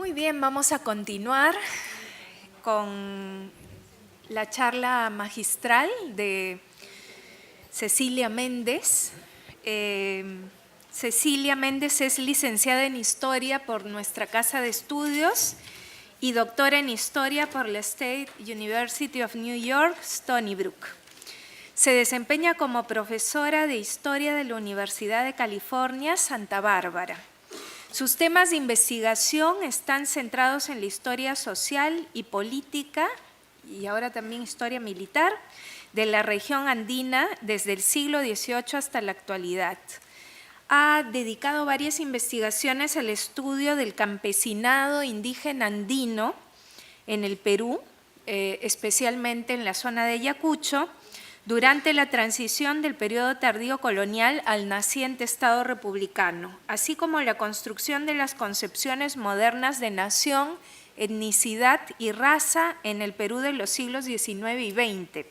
Muy bien, vamos a continuar con la charla magistral de Cecilia Méndez. Cecilia Méndez es licenciada en Historia por nuestra Casa de Estudios y doctora en Historia por la State University of New York, Stony Brook. Se desempeña como profesora de Historia de la Universidad de California, Santa Bárbara. Sus temas de investigación están centrados en la historia social y política, y ahora también historia militar, de la región andina desde el siglo XVIII hasta la actualidad. Ha dedicado varias investigaciones al estudio del campesinado indígena andino en el Perú, especialmente en la zona de Ayacucho, durante la transición del periodo tardío colonial al naciente Estado republicano, así como la construcción de las concepciones modernas de nación, etnicidad y raza en el Perú de los siglos XIX y XX.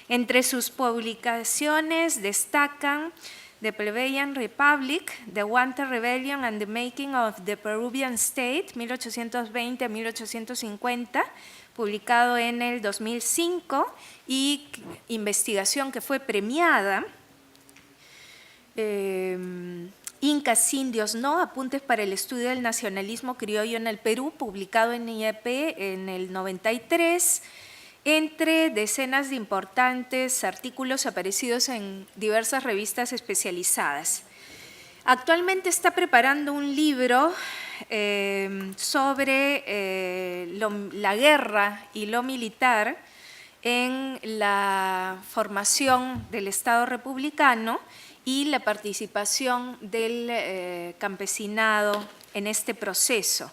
Entre sus publicaciones destacan The Plebeian Republic, The Wanted Rebellion and the Making of the Peruvian State, 1820-1850, publicado en el 2005, y investigación que fue premiada, Incas, Indios, No, Apuntes para el Estudio del Nacionalismo Criollo en el Perú, publicado en IEP en el 93, entre decenas de importantes artículos aparecidos en diversas revistas especializadas. Actualmente está preparando un libro sobre la guerra y lo militar en la formación del Estado republicano y la participación del campesinado en este proceso.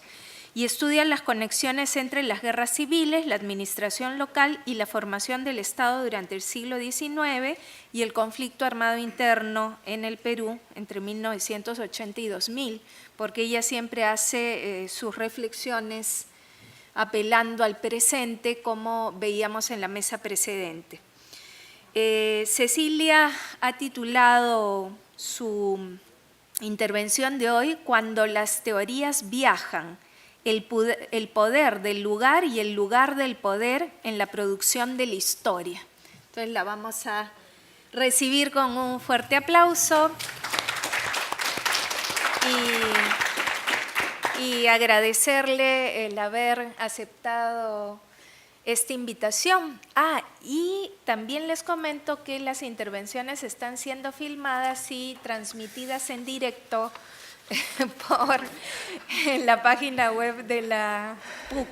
Y estudia las conexiones entre las guerras civiles, la administración local y la formación del Estado durante el siglo XIX y el conflicto armado interno en el Perú entre 1980 y 2000, porque ella siempre hace sus reflexiones apelando al presente, como veíamos en la mesa precedente. Cecilia ha titulado su intervención de hoy "Cuando las teorías viajan, el poder del lugar y el lugar del poder en la producción de la historia". Entonces la vamos a recibir con un fuerte aplauso y agradecerle el haber aceptado esta invitación. Y también les comento que las intervenciones están siendo filmadas y transmitidas en directo por la página web de la PUC,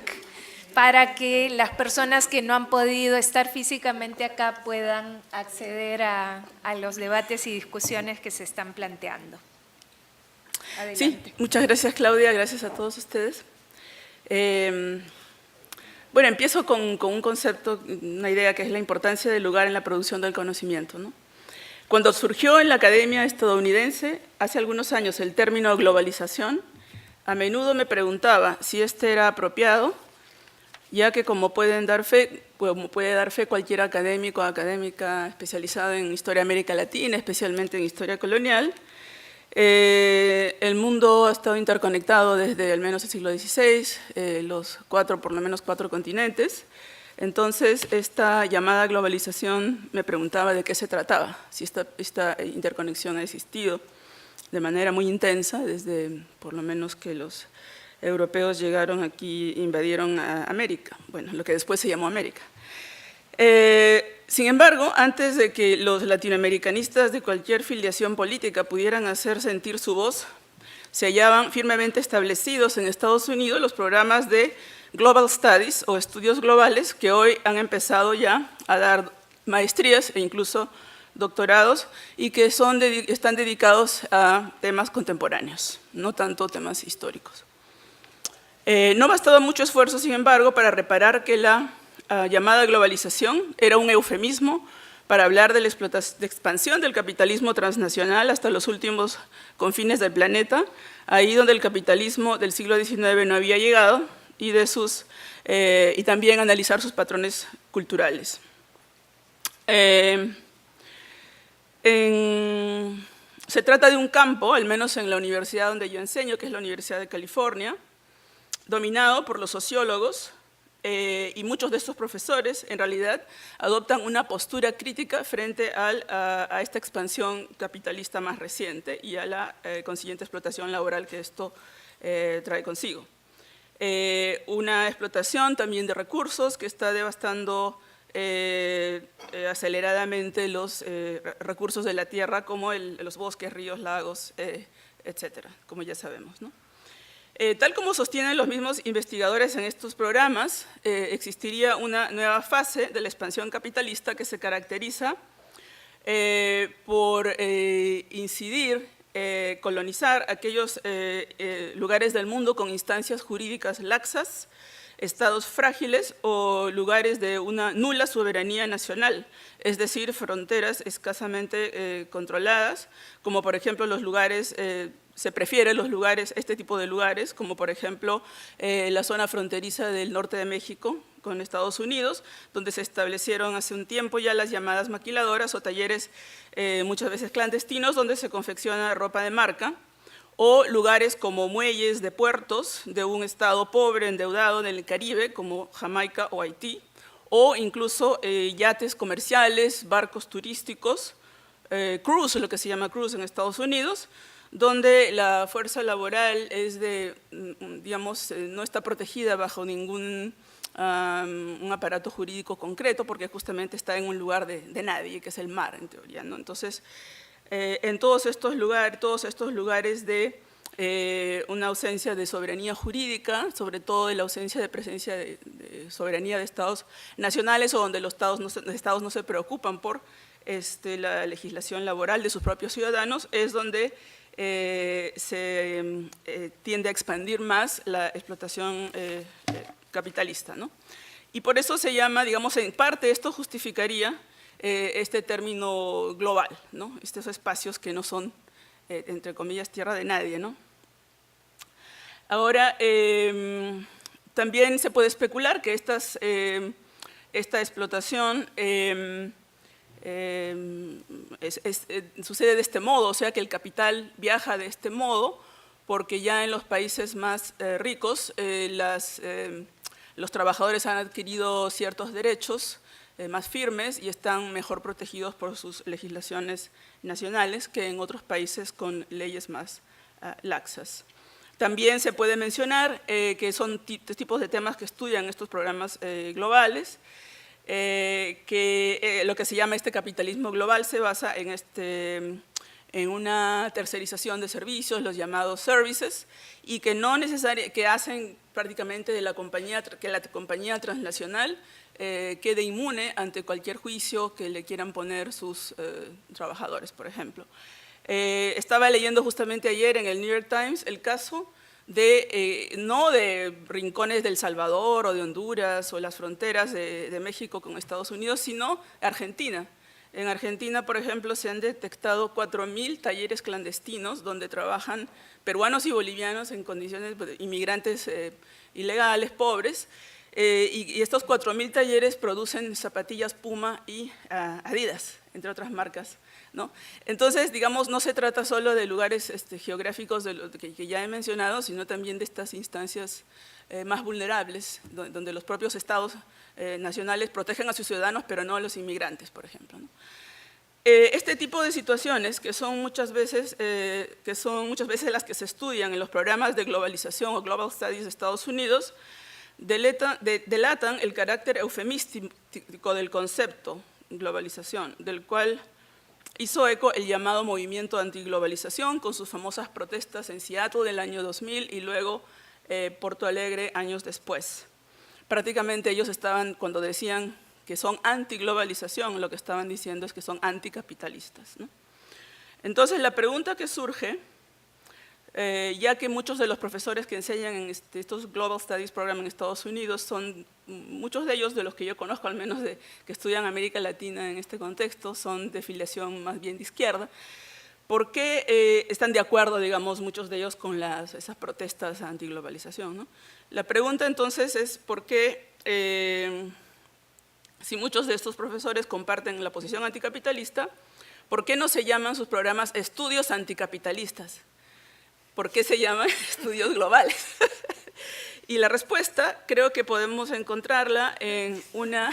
para que las personas que no han podido estar físicamente acá puedan acceder a los debates y discusiones que se están planteando. Adelante. Sí, muchas gracias, Claudia, gracias a todos ustedes. Bueno, empiezo con un concepto, una idea, que es la importancia del lugar en la producción del conocimiento, ¿no? Cuando surgió en la academia estadounidense, hace algunos años, el término globalización, a menudo me preguntaba si este era apropiado, ya que como puede dar fe cualquier académico o académica especializado en historia de América Latina, especialmente en historia colonial, el mundo ha estado interconectado desde al menos el siglo XVI, por lo menos cuatro continentes. Entonces, esta llamada globalización me preguntaba de qué se trataba, si esta interconexión ha existido de manera muy intensa desde por lo menos que los europeos llegaron aquí e invadieron a América, bueno, lo que después se llamó América. Sin embargo, antes de que los latinoamericanistas de cualquier filiación política pudieran hacer sentir su voz, se hallaban firmemente establecidos en Estados Unidos los programas de Global Studies o estudios globales, que hoy han empezado ya a dar maestrías e incluso doctorados, y que están dedicados a temas contemporáneos, no tanto temas históricos. No bastaba mucho esfuerzo, sin embargo, para reparar que la llamada globalización era un eufemismo para hablar de la expansión del capitalismo transnacional hasta los últimos confines del planeta, ahí donde el capitalismo del siglo XIX no había llegado, y también analizar sus patrones culturales. Se trata de un campo, al menos en la universidad donde yo enseño, que es la Universidad de California, dominado por los sociólogos, y muchos de estos profesores, en realidad, adoptan una postura crítica frente a esta expansión capitalista más reciente y a la consiguiente explotación laboral que esto trae consigo. Una explotación también de recursos que está devastando aceleradamente los recursos de la tierra, como los bosques, ríos, lagos, etcétera, como ya sabemos, ¿no? Tal como sostienen los mismos investigadores en estos programas, existiría una nueva fase de la expansión capitalista que se caracteriza por incidir, colonizar aquellos lugares del mundo con instancias jurídicas laxas, estados frágiles o lugares de una nula soberanía nacional, es decir, fronteras escasamente controladas, como por ejemplo los lugares, se prefieren los lugares, este tipo de lugares, como por ejemplo la zona fronteriza del norte de México con Estados Unidos, donde se establecieron hace un tiempo ya las llamadas maquiladoras o talleres muchas veces clandestinos donde se confecciona ropa de marca, o lugares como muelles de puertos de un estado pobre, endeudado en el Caribe, como Jamaica o Haití, o incluso yates comerciales, barcos turísticos, cruise, lo que se llama cruise en Estados Unidos, donde la fuerza laboral es digamos, no está protegida bajo ningún un aparato jurídico concreto, porque justamente está en un lugar de nadie, que es el mar, en teoría, ¿no? Entonces, en todos estos lugares de una ausencia de soberanía jurídica, sobre todo de la ausencia de presencia de soberanía de estados nacionales, o donde los estados no se preocupan por la legislación laboral de sus propios ciudadanos, es donde se tiende a expandir más la explotación capitalista, ¿no? Y por eso se llama, digamos, en parte esto justificaría este término global, ¿no? Estos espacios que no son, entre comillas, tierra de nadie, ¿no? Ahora, también se puede especular que esta explotación sucede de este modo, o sea que el capital viaja de este modo, porque ya en los países más ricos los trabajadores han adquirido ciertos derechos más firmes y están mejor protegidos por sus legislaciones nacionales que en otros países con leyes más laxas. También se puede mencionar que son tipos de temas que estudian estos programas globales, que lo que se llama este capitalismo global se basa en una tercerización de servicios, los llamados services, y que que hacen prácticamente que la compañía transnacional quede inmune ante cualquier juicio que le quieran poner sus trabajadores, por ejemplo. Estaba leyendo justamente ayer en el New York Times el caso no de rincones de El Salvador o de Honduras o las fronteras de México con Estados Unidos, sino Argentina. En Argentina, por ejemplo, se han detectado 4.000 talleres clandestinos donde trabajan peruanos y bolivianos en condiciones de inmigrantes ilegales, pobres, y estos 4.000 talleres producen zapatillas Puma y Adidas, entre otras marcas, ¿no? Entonces, digamos, no se trata solo de lugares geográficos que ya he mencionado, sino también de estas instancias más vulnerables, donde los propios estados nacionales protegen a sus ciudadanos, pero no a los inmigrantes, por ejemplo, ¿no? Este tipo de situaciones, que son muchas veces las que se estudian en los programas de globalización o Global Studies de Estados Unidos, delatan el carácter eufemístico del concepto globalización, del cual hizo eco el llamado movimiento antiglobalización con sus famosas protestas en Seattle del año 2000 y luego Porto Alegre años después. Prácticamente ellos estaban, cuando decían que son antiglobalización, lo que estaban diciendo es que son anticapitalistas, ¿no? Entonces, la pregunta que surge, ya que muchos de los profesores que enseñan en estos Global Studies Program en Estados Unidos son, muchos de ellos, de los que yo conozco, al menos que estudian América Latina en este contexto, son de filiación más bien de izquierda. ¿Por qué están de acuerdo, digamos, muchos de ellos con esas protestas antiglobalización, ¿no? La pregunta entonces es ¿por qué, si muchos de estos profesores comparten la posición anticapitalista, ¿por qué no se llaman sus programas estudios anticapitalistas? ¿Por qué se llaman estudios globales? Y la respuesta creo que podemos encontrarla en una...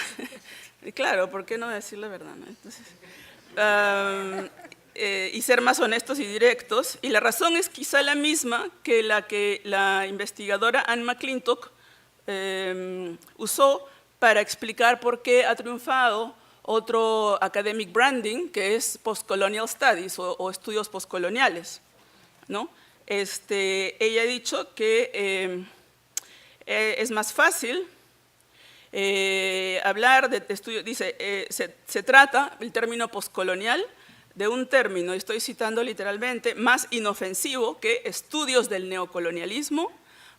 Claro, ¿por qué no decir la verdad, no? Entonces, y ser más honestos y directos. Y la razón es quizá la misma que la investigadora Anne McClintock usó para explicar por qué ha triunfado otro academic branding, que es postcolonial studies o estudios postcoloniales, ¿no? Ella ha dicho que es más fácil hablar de estudio, dice, se trata, el término postcolonial, de un término, estoy citando literalmente, más inofensivo que estudios del neocolonialismo,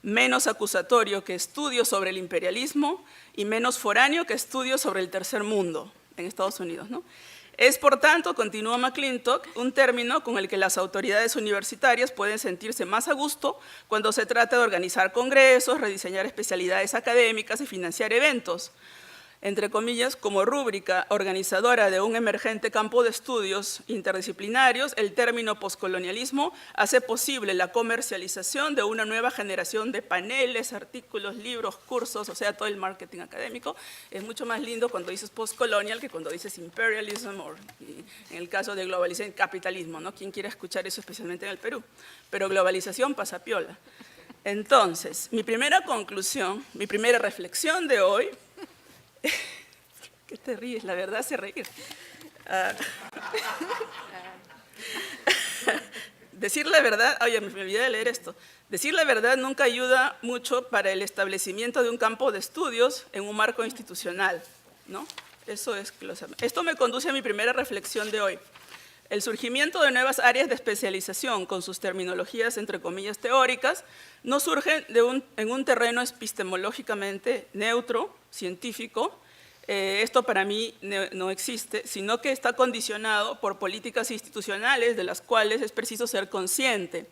menos acusatorio que estudios sobre el imperialismo y menos foráneo que estudios sobre el tercer mundo en Estados Unidos, ¿no? Es, por tanto, continúa McClintock, un término con el que las autoridades universitarias pueden sentirse más a gusto cuando se trata de organizar congresos, rediseñar especialidades académicas y financiar eventos. Entre comillas, como rúbrica organizadora de un emergente campo de estudios interdisciplinarios, el término poscolonialismo hace posible la comercialización de una nueva generación de paneles, artículos, libros, cursos, o sea, todo el marketing académico. Es mucho más lindo cuando dices postcolonial que cuando dices imperialism o, en el caso de globalización, capitalismo, ¿no? ¿Quién quiere escuchar eso, especialmente en el Perú? Pero globalización pasa piola. Entonces, mi primera conclusión, mi primera reflexión de hoy... ¿Qué te ríes? La verdad hace reír. Decir la verdad, oye, me olvidé de leer esto. Decir la verdad nunca ayuda mucho para el establecimiento de un campo de estudios en un marco institucional, ¿no? Eso es, esto me conduce a mi primera reflexión de hoy. El surgimiento de nuevas áreas de especialización con sus terminologías, entre comillas, teóricas, no surgen en un terreno epistemológicamente neutro, científico. Esto para mí no existe, sino que está condicionado por políticas institucionales de las cuales es preciso ser consciente.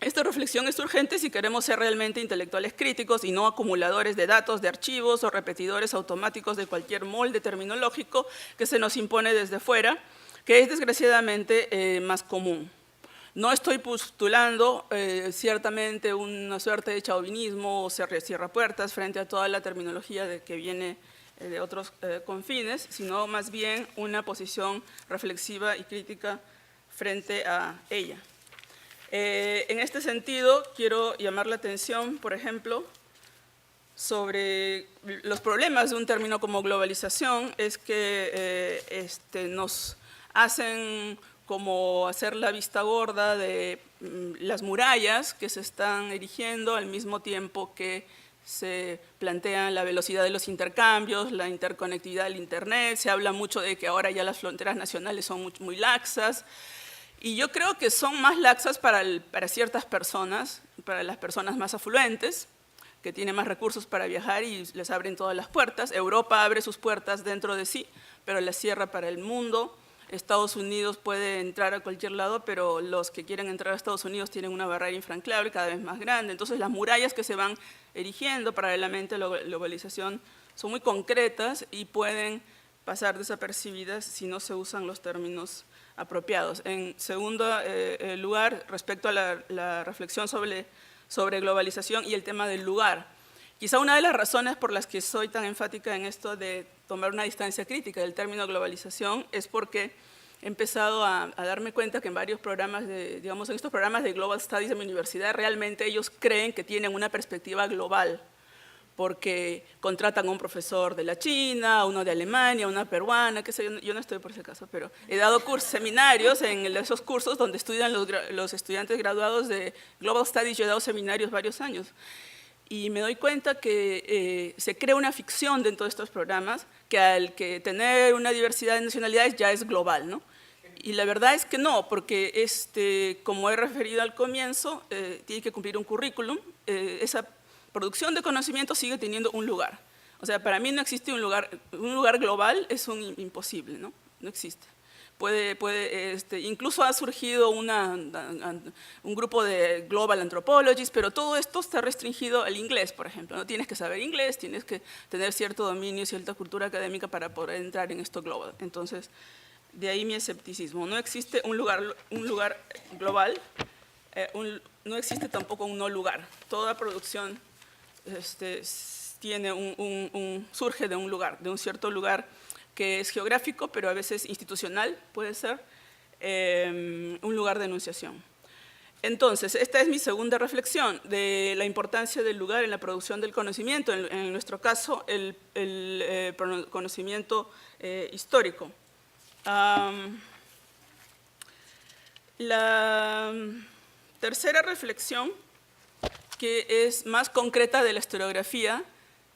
Esta reflexión es urgente si queremos ser realmente intelectuales críticos y no acumuladores de datos, de archivos o repetidores automáticos de cualquier molde terminológico que se nos impone desde fuera, que es desgraciadamente más común. No estoy postulando ciertamente una suerte de chauvinismo o cierrapuertas frente a toda la terminología que viene de otros confines, sino más bien una posición reflexiva y crítica frente a ella. En este sentido, quiero llamar la atención, por ejemplo, sobre los problemas de un término como globalización, es que nos hacen como hacer la vista gorda de las murallas que se están erigiendo al mismo tiempo que se plantean la velocidad de los intercambios, la interconectividad del Internet, se habla mucho de que ahora ya las fronteras nacionales son muy laxas, y yo creo que son más laxas para ciertas personas, para las personas más afluentes, que tienen más recursos para viajar y les abren todas las puertas. Europa abre sus puertas dentro de sí, pero las cierra para el mundo. Estados Unidos puede entrar a cualquier lado, pero los que quieren entrar a Estados Unidos tienen una barrera infranqueable cada vez más grande. Entonces, las murallas que se van erigiendo paralelamente a la globalización son muy concretas y pueden pasar desapercibidas si no se usan los términos apropiados. En segundo lugar, respecto a la reflexión sobre globalización y el tema del lugar. Quizá una de las razones por las que soy tan enfática en esto de tomar una distancia crítica del término globalización es porque he empezado a darme cuenta que en varios programas, en estos programas de Global Studies de mi universidad, realmente ellos creen que tienen una perspectiva global, porque contratan a un profesor de la China, a uno de Alemania, a una peruana, qué sé yo no estoy por ese caso, pero he dado seminarios en esos cursos donde estudian los estudiantes graduados de Global Studies. Yo he dado seminarios varios años y me doy cuenta que se crea una ficción dentro de estos programas que al que tener una diversidad de nacionalidades ya es global, ¿no? Y la verdad es que no, porque como he referido al comienzo, tiene que cumplir un currículum, esa producción de conocimiento sigue teniendo un lugar. O sea, para mí no existe un lugar global, es un imposible, ¿no? No existe. Incluso ha surgido un grupo de Global Anthropologists, pero todo esto está restringido al inglés, por ejemplo. No tienes que saber inglés, tienes que tener cierto dominio, cierta cultura académica para poder entrar en esto global. Entonces, de ahí mi escepticismo. No existe un lugar global. no existe tampoco un no lugar. Toda producción tiene surge de un lugar, de un cierto lugar que es geográfico, pero a veces institucional, puede ser, un lugar de enunciación. Entonces, esta es mi segunda reflexión de la importancia del lugar en la producción del conocimiento, en nuestro caso, el conocimiento histórico. La tercera reflexión, que es más concreta de la historiografía,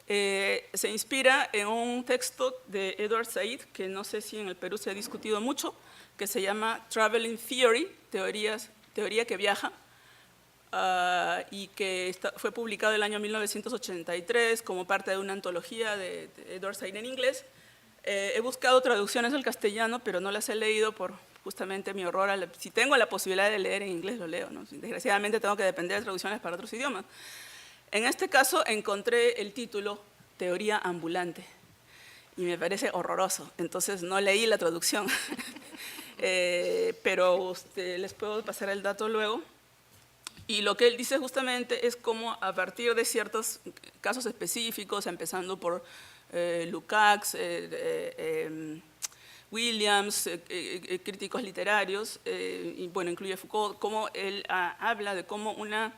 se inspira en un texto de Edward Said, que no sé si en el Perú se ha discutido mucho, que se llama Traveling Theory, teoría que viaja, y que fue publicado en el año 1983 como parte de una antología de Edward Said en inglés. He buscado traducciones al castellano, pero no las he leído por justamente mi horror. Si tengo la posibilidad de leer en inglés, lo leo, ¿no? Desgraciadamente tengo que depender de traducciones para otros idiomas. En este caso encontré el título Teoría ambulante y me parece horroroso, entonces no leí la traducción, pero les puedo pasar el dato luego. Y lo que él dice justamente es cómo a partir de ciertos casos específicos, empezando por Lukács, Williams, críticos literarios, y bueno, incluye Foucault, cómo él habla de cómo una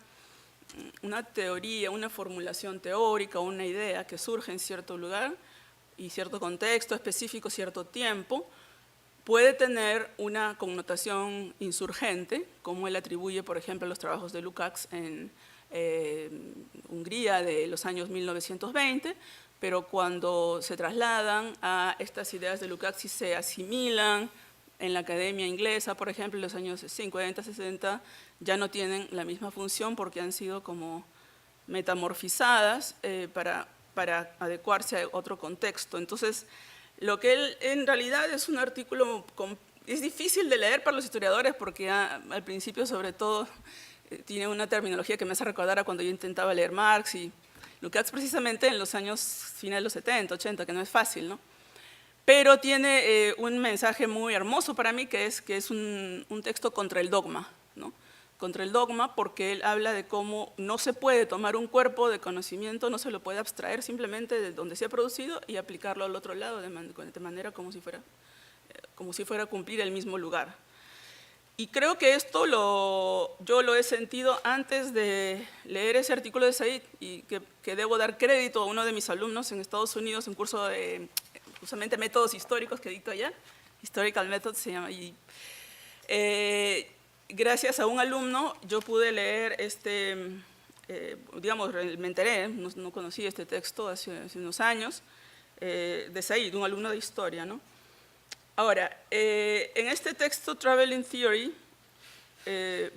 teoría, una formulación teórica, una idea que surge en cierto lugar y cierto contexto específico, cierto tiempo, puede tener una connotación insurgente, como él atribuye, por ejemplo, a los trabajos de Lukács en Hungría de los años 1920, pero cuando se trasladan a estas ideas de Lukács y se asimilan en la academia inglesa, por ejemplo, en los años 50, 60, ya no tienen la misma función porque han sido como metamorfizadas para adecuarse a otro contexto. Entonces, lo que él en realidad es un artículo, es difícil de leer para los historiadores porque al principio sobre todo tiene una terminología que me hace recordar a cuando yo intentaba leer Marx y Lukács precisamente en los años finales de los 70, 80, que no es fácil, ¿no? Pero tiene un mensaje muy hermoso para mí, que es un texto contra el dogma, ¿no? Contra el dogma, porque él habla de cómo no se puede tomar un cuerpo de conocimiento, no se lo puede abstraer simplemente de donde se ha producido y aplicarlo al otro lado de manera como si fuera a cumplir el mismo lugar. Y creo que esto yo lo he sentido antes de leer ese artículo de Said y que debo dar crédito a uno de mis alumnos en Estados Unidos, un curso de justamente métodos históricos que dicto allá, Historical Methods se llama, y gracias a un alumno yo pude leer digamos, me enteré, no conocí este texto hace unos años, de Said, un alumno de historia, ¿no? Ahora, en este texto, Traveling Theory,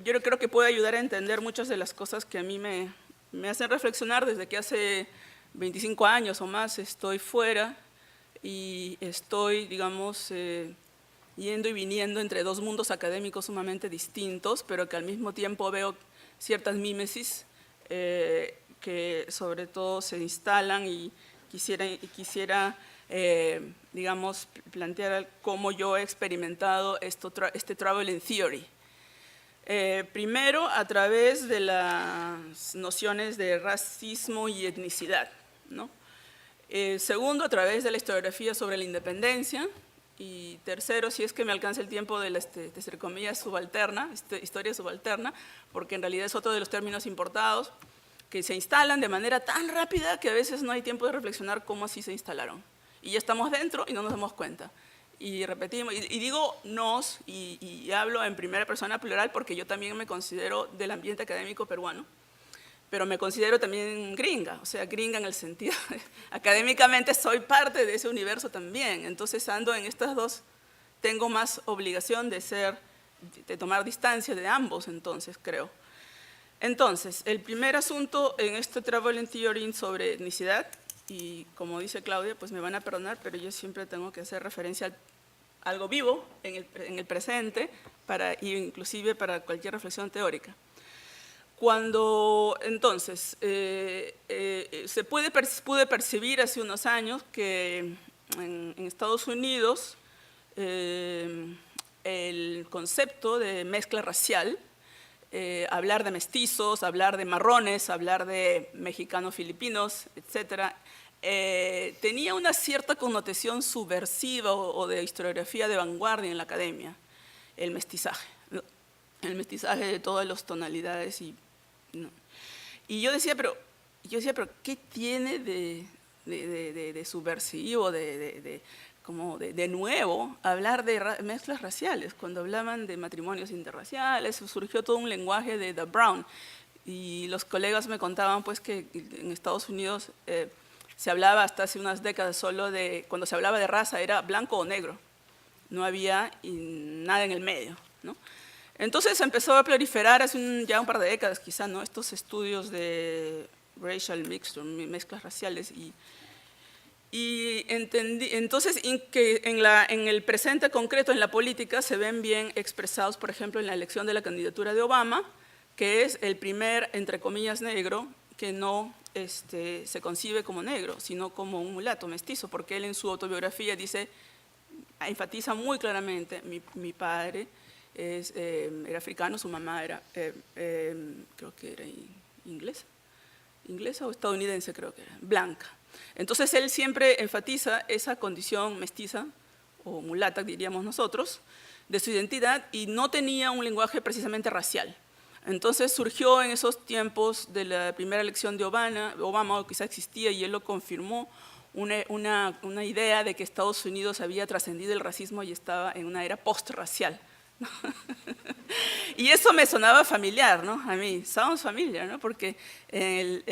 yo creo que puede ayudar a entender muchas de las cosas que a mí me hacen reflexionar desde que hace 25 años o más estoy fuera y estoy, digamos, yendo y viniendo entre dos mundos académicos sumamente distintos, pero que al mismo tiempo veo ciertas mímesis que sobre todo se instalan y quisiera digamos, plantear cómo yo he experimentado este Traveling Theory. Primero, a través de las nociones de racismo y etnicidad, ¿no? Segundo, a través de la historiografía sobre la independencia. Y tercero, si es que me alcanza el tiempo de la, entre comillas, subalterna, historia subalterna, porque en realidad es otro de los términos importados que se instalan de manera tan rápida que a veces no hay tiempo de reflexionar cómo así se instalaron. Y ya estamos dentro y no nos damos cuenta. Y repetimos, y digo nos, y hablo en primera persona plural porque yo también me considero del ambiente académico peruano, pero me considero también gringa, o sea, gringa en el sentido, académicamente soy parte de ese universo también, entonces ando en estas dos, tengo más obligación de tomar distancia de ambos, entonces creo. Entonces, el primer asunto en este Traveling Theory sobre etnicidad, y como dice Claudia, pues me van a perdonar, pero yo siempre tengo que hacer referencia a algo vivo en el presente, inclusive para cualquier reflexión teórica. Cuando entonces pude percibir hace unos años que en Estados Unidos el concepto de mezcla racial hablar de mestizos, hablar de marrones, hablar de mexicanos filipinos, etc., tenía una cierta connotación subversiva o de historiografía de vanguardia en la academia, el mestizaje, ¿no? El mestizaje de todas las tonalidades. ¿No? Y yo decía, pero ¿qué tiene de subversivo, como de nuevo, hablar de mezclas raciales? Cuando hablaban de matrimonios interraciales, surgió todo un lenguaje de The Brown, y los colegas me contaban pues que en Estados Unidos se hablaba hasta hace unas décadas solo de, cuando se hablaba de raza era blanco o negro, no había nada en el medio, ¿no? Entonces empezó a proliferar hace ya un par de décadas quizá, ¿no?, estos estudios de racial mixture, mezclas raciales, y entendí, entonces que en el presente concreto, en la política, se ven bien expresados, por ejemplo, en la elección de la candidatura de Obama, que es el primer, entre comillas, negro que no se concibe como negro, sino como un mulato mestizo, porque él en su autobiografía dice, enfatiza muy claramente, mi padre era africano, su mamá era, creo que era inglesa o estadounidense, creo que era, blanca. Entonces él siempre enfatiza esa condición mestiza, o mulata diríamos nosotros, de su identidad, y no tenía un lenguaje precisamente racial. Entonces surgió en esos tiempos de la primera elección de Obama, o quizá existía y él lo confirmó, una idea de que Estados Unidos había trascendido el racismo y estaba en una era postracial. Y eso me sonaba familiar, ¿no? A mí, sounds familiar, ¿no? Porque en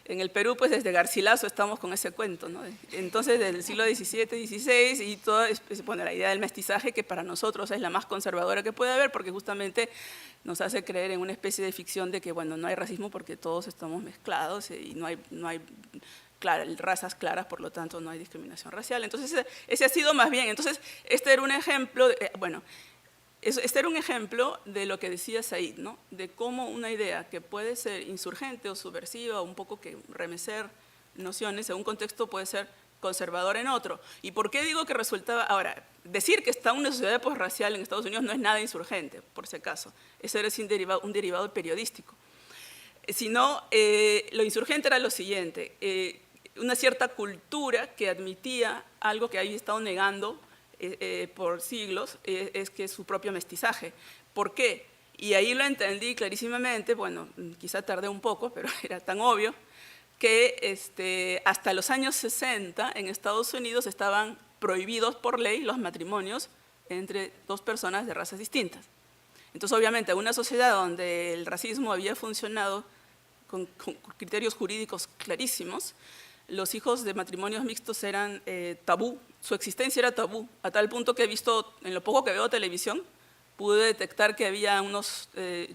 el Perú, pues desde Garcilaso estamos con ese cuento, ¿no? Entonces, desde el siglo XVII, XVI, y toda la idea del mestizaje, que para nosotros es la más conservadora que puede haber, porque justamente nos hace creer en una especie de ficción de que, bueno, no hay racismo porque todos estamos mezclados y no hay razas claras, por lo tanto no hay discriminación racial. Entonces, ese ha sido más bien. Entonces, este era un ejemplo, este era un ejemplo de lo que decía Said, ¿no? De cómo una idea que puede ser insurgente o subversiva, un poco que remecer nociones en un contexto puede ser conservador en otro. ¿Y por qué digo que resultaba? Ahora, decir que está una sociedad posracial en Estados Unidos no es nada insurgente, por si acaso. Eso era un derivado periodístico. Sino, lo insurgente era lo siguiente, una cierta cultura que admitía algo que había estado negando por siglos, es que es su propio mestizaje. ¿Por qué? Y ahí lo entendí clarísimamente, bueno, quizá tardé un poco, pero era tan obvio, que hasta los años 60 en Estados Unidos estaban prohibidos por ley los matrimonios entre dos personas de razas distintas. Entonces, obviamente, en una sociedad donde el racismo había funcionado con criterios jurídicos clarísimos, los hijos de matrimonios mixtos eran tabú, su existencia era tabú, a tal punto que he visto, en lo poco que veo televisión, pude detectar que había unos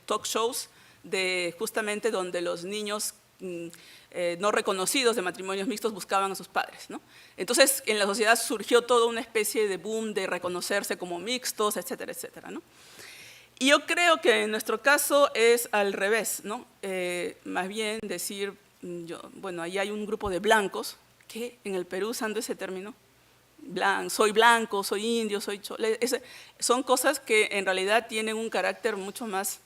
talk shows justamente donde los niños no reconocidos de matrimonios mixtos buscaban a sus padres, ¿no? Entonces, en la sociedad surgió toda una especie de boom de reconocerse como mixtos, etcétera, etcétera, ¿no? Y yo creo que en nuestro caso es al revés, ¿no? Más bien decir, bueno, ahí hay un grupo de blancos que en el Perú, usando ese término, soy blanco, soy indio, soy chole, son cosas que en realidad tienen un carácter mucho más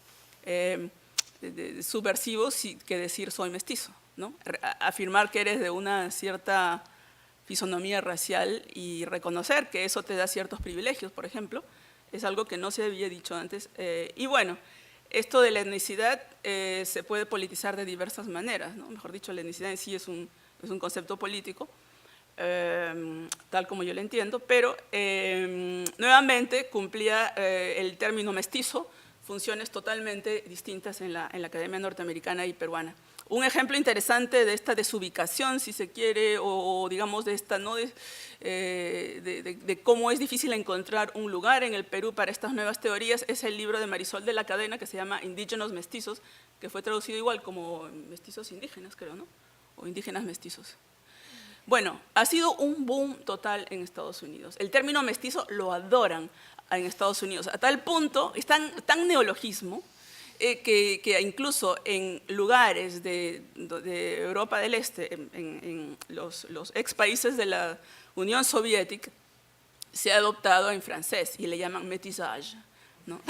subversivo que decir soy mestizo, ¿no? Afirmar que eres de una cierta fisonomía racial y reconocer que eso te da ciertos privilegios, por ejemplo, es algo que no se había dicho antes. Y bueno, esto de la etnicidad se puede politizar de diversas maneras, ¿no? Mejor dicho, la etnicidad en sí es un concepto político, tal como yo lo entiendo, pero nuevamente cumplía el término mestizo funciones totalmente distintas en la academia norteamericana y peruana. Un ejemplo interesante de esta desubicación, si se quiere, o digamos de esta, ¿no? de cómo es difícil encontrar un lugar en el Perú para estas nuevas teorías, es el libro de Marisol de la Cadena que se llama Indígenas Mestizos, que fue traducido igual como mestizos indígenas, creo, ¿no? O indígenas mestizos. Bueno, ha sido un boom total en Estados Unidos. El término mestizo lo adoran en Estados Unidos, a tal punto, es tan neologismo, que incluso en lugares de Europa del Este, en los ex países de la Unión Soviética, se ha adoptado en francés y le llaman métissage, ¿no?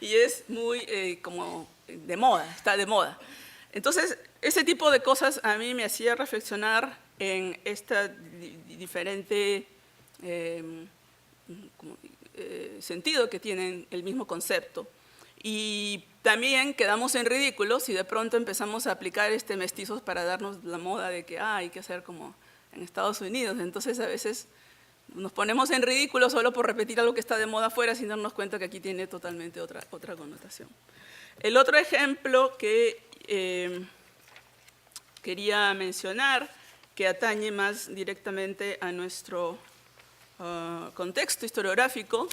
y es muy como de moda, está de moda. Entonces, ese tipo de cosas a mí me hacía reflexionar en este diferente sentido que tienen el mismo concepto. Y también quedamos en ridículo si de pronto empezamos a aplicar mestizos para darnos la moda de que hay que hacer como en Estados Unidos. Entonces, a veces nos ponemos en ridículo solo por repetir algo que está de moda afuera sin darnos cuenta que aquí tiene totalmente otra connotación. El otro ejemplo que quería mencionar, que atañe más directamente a nuestro contexto historiográfico,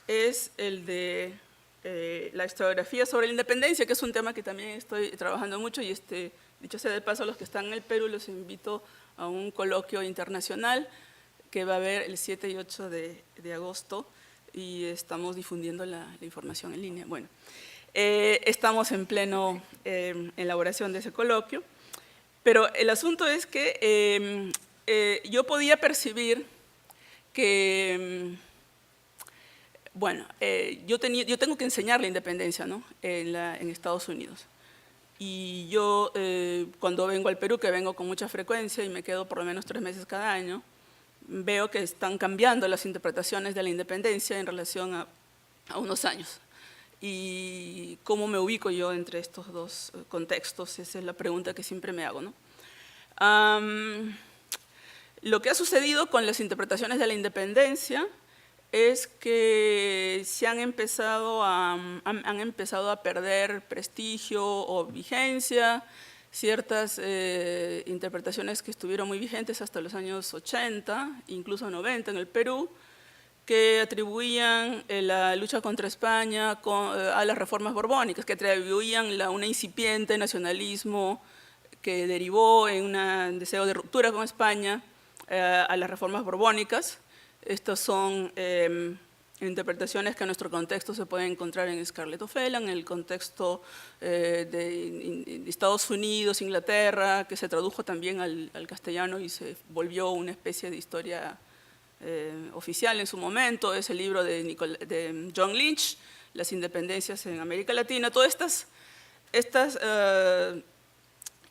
es el de la historiografía sobre la independencia, que es un tema que también estoy trabajando mucho, y dicho sea de paso, a los que están en el Perú los invito a un coloquio internacional que va a haber el 7 y 8 de agosto, y estamos difundiendo la información en línea. Bueno, estamos en pleno elaboración de ese coloquio, pero el asunto es que yo podía percibir que, bueno, yo tengo que enseñar la independencia, ¿no?, en Estados Unidos. Y yo, cuando vengo al Perú, que vengo con mucha frecuencia y me quedo por lo menos 3 meses cada año, veo que están cambiando las interpretaciones de la independencia en relación a unos años. ¿Y cómo me ubico yo entre estos dos contextos? Esa es la pregunta que siempre me hago, ¿no? Lo que ha sucedido con las interpretaciones de la independencia es que se han empezado a perder prestigio o vigencia ciertas interpretaciones que estuvieron muy vigentes hasta los años 80, incluso 90 en el Perú, que atribuían la lucha contra España a las reformas borbónicas, que atribuían un incipiente nacionalismo que derivó en un deseo de ruptura con España a las reformas borbónicas. Estas son interpretaciones que en nuestro contexto se pueden encontrar en Scarlett O'Fallon, en el contexto de Estados Unidos, Inglaterra, que se tradujo también al castellano y se volvió una especie de historia oficial en su momento. Es el libro de John Lynch, Las independencias en América Latina. Todas estas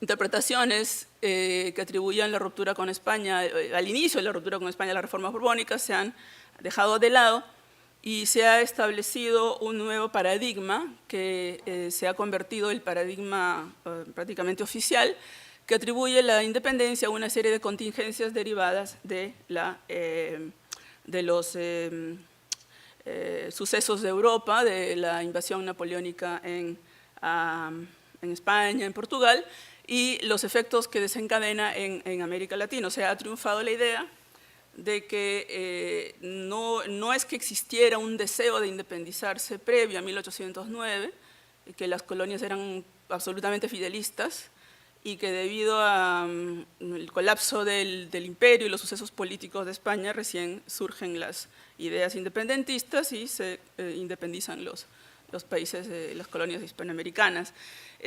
interpretaciones que atribuían la ruptura con España, al inicio de la ruptura con España, las reformas borbónicas, se han dejado de lado y se ha establecido un nuevo paradigma que se ha convertido en el paradigma prácticamente oficial, que atribuye la independencia a una serie de contingencias derivadas de los sucesos de Europa, de la invasión napoleónica en España, en Portugal, y los efectos que desencadena en América Latina. O sea, ha triunfado la idea de que no es que existiera un deseo de independizarse previo a 1809, que las colonias eran absolutamente fidelistas, y que debido al colapso del imperio y los sucesos políticos de España recién surgen las ideas independentistas y se independizan los países de las colonias hispanoamericanas.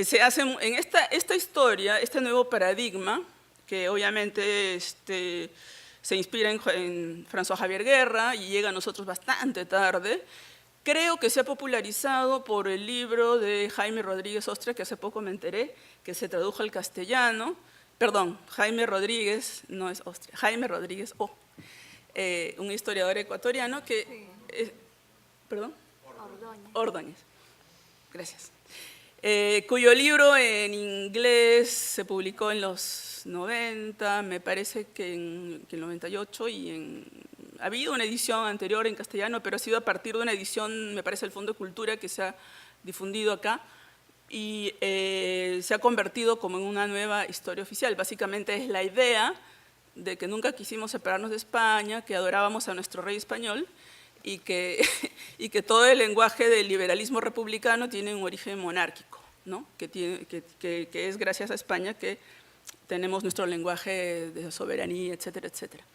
Se hace en esta historia, este nuevo paradigma, que obviamente se inspira en François Javier Guerra y llega a nosotros bastante tarde, creo que se ha popularizado por el libro de Jaime Rodríguez Ostra, que hace poco me enteré, que se tradujo al castellano. Perdón, Jaime Rodríguez, no es Ostra, Jaime Rodríguez un historiador ecuatoriano que… Sí. ¿Perdón? Ordóñez. Ordóñez, gracias. Cuyo libro en inglés se publicó en los 90, me parece que en el 98, y ha habido una edición anterior en castellano, pero ha sido a partir de una edición, me parece, del Fondo de Cultura, que se ha difundido acá, y se ha convertido como en una nueva historia oficial. Básicamente es la idea de que nunca quisimos separarnos de España, que adorábamos a nuestro rey español, y que todo el lenguaje del liberalismo republicano tiene un origen monárquico, ¿no? que es gracias a España que tenemos nuestro lenguaje de soberanía, etcétera, etcétera.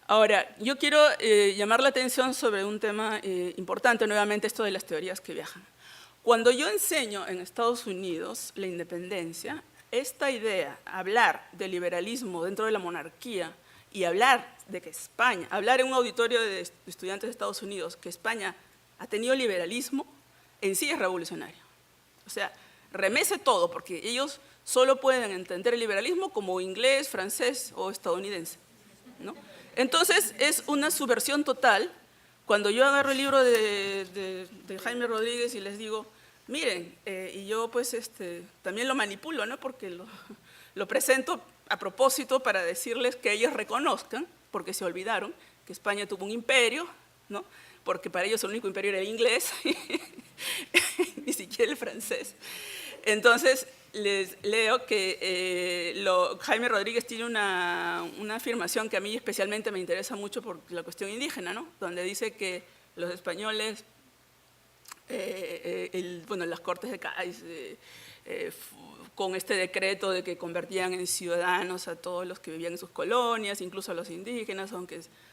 Ahora, yo quiero llamar la atención sobre un tema importante, nuevamente esto de las teorías que viajan. Cuando yo enseño en Estados Unidos la independencia, esta idea, hablar de liberalismo dentro de la monarquía y hablar de que hablar en un auditorio de estudiantes de Estados Unidos que España ha tenido liberalismo, en sí es revolucionario. O sea, remece todo, porque ellos solo pueden entender el liberalismo como inglés, francés o estadounidense, ¿no? Entonces, es una subversión total. Cuando yo agarro el libro de Jaime Rodríguez y les digo, miren, y yo pues también lo manipulo, ¿no? Porque lo presento a propósito para decirles que ellos reconozcan, porque se olvidaron, que España tuvo un imperio, ¿no? Porque para ellos el único imperio era el inglés, ni siquiera el francés. Entonces, les leo que Jaime Rodríguez tiene una afirmación que a mí especialmente me interesa mucho por la cuestión indígena, ¿no? Donde dice que los españoles, las Cortes de Cádiz, con este decreto de que convertían en ciudadanos a todos los que vivían en sus colonias, incluso a los indígenas,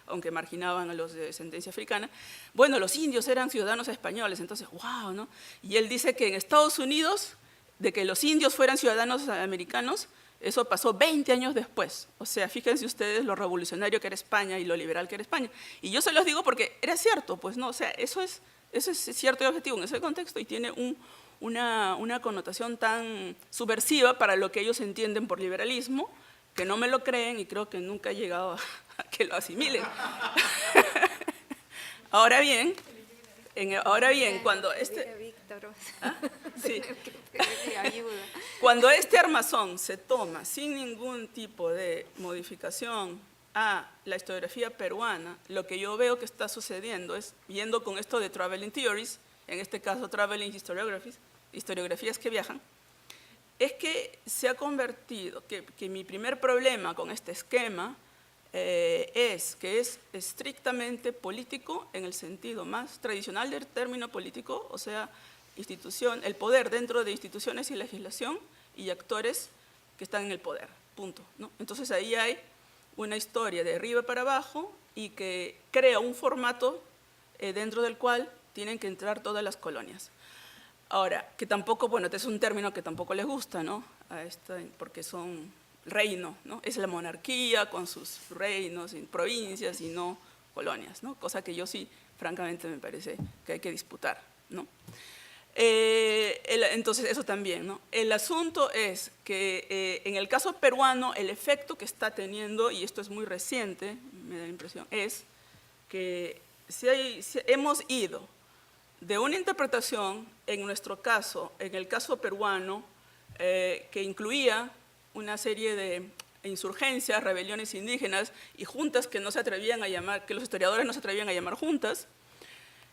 aunque marginaban a los de descendencia africana. Bueno, los indios eran ciudadanos españoles, entonces, wow, ¿no? Y él dice que en Estados Unidos, de que los indios fueran ciudadanos americanos, eso pasó 20 años después. O sea, fíjense ustedes lo revolucionario que era España y lo liberal que era España. Y yo se los digo porque era cierto, pues no, o sea, eso es cierto y objetivo en ese contexto y tiene una connotación tan subversiva para lo que ellos entienden por liberalismo, que no me lo creen y creo que nunca he llegado a que lo asimilen. Ahora bien, cuando cuando este armazón se toma sin ningún tipo de modificación a la historiografía peruana, lo que yo veo que está sucediendo es, yendo con esto de traveling theories, en este caso traveling historiographies, historiografías que viajan, es que se ha convertido, que mi primer problema con este esquema es que es estrictamente político en el sentido más tradicional del término político, o sea, el poder dentro de instituciones y legislación y actores que están en el poder, punto, ¿no? Entonces ahí hay una historia de arriba para abajo y que crea un formato dentro del cual tienen que entrar todas las colonias. Ahora, que tampoco, bueno, este es un término que tampoco les gusta, ¿no? Porque son reino, ¿no? Es la monarquía con sus reinos y provincias y no colonias, ¿no? Cosa que yo sí, francamente, me parece que hay que disputar, ¿no? Entonces, eso también, ¿no? El asunto es que en el caso peruano, el efecto que está teniendo, y esto es muy reciente, me da la impresión, es que hemos ido de una interpretación, en nuestro caso, en el caso peruano, que incluía una serie de insurgencias, rebeliones indígenas y juntas que no se atrevían a llamar, que los historiadores no se atrevían a llamar juntas,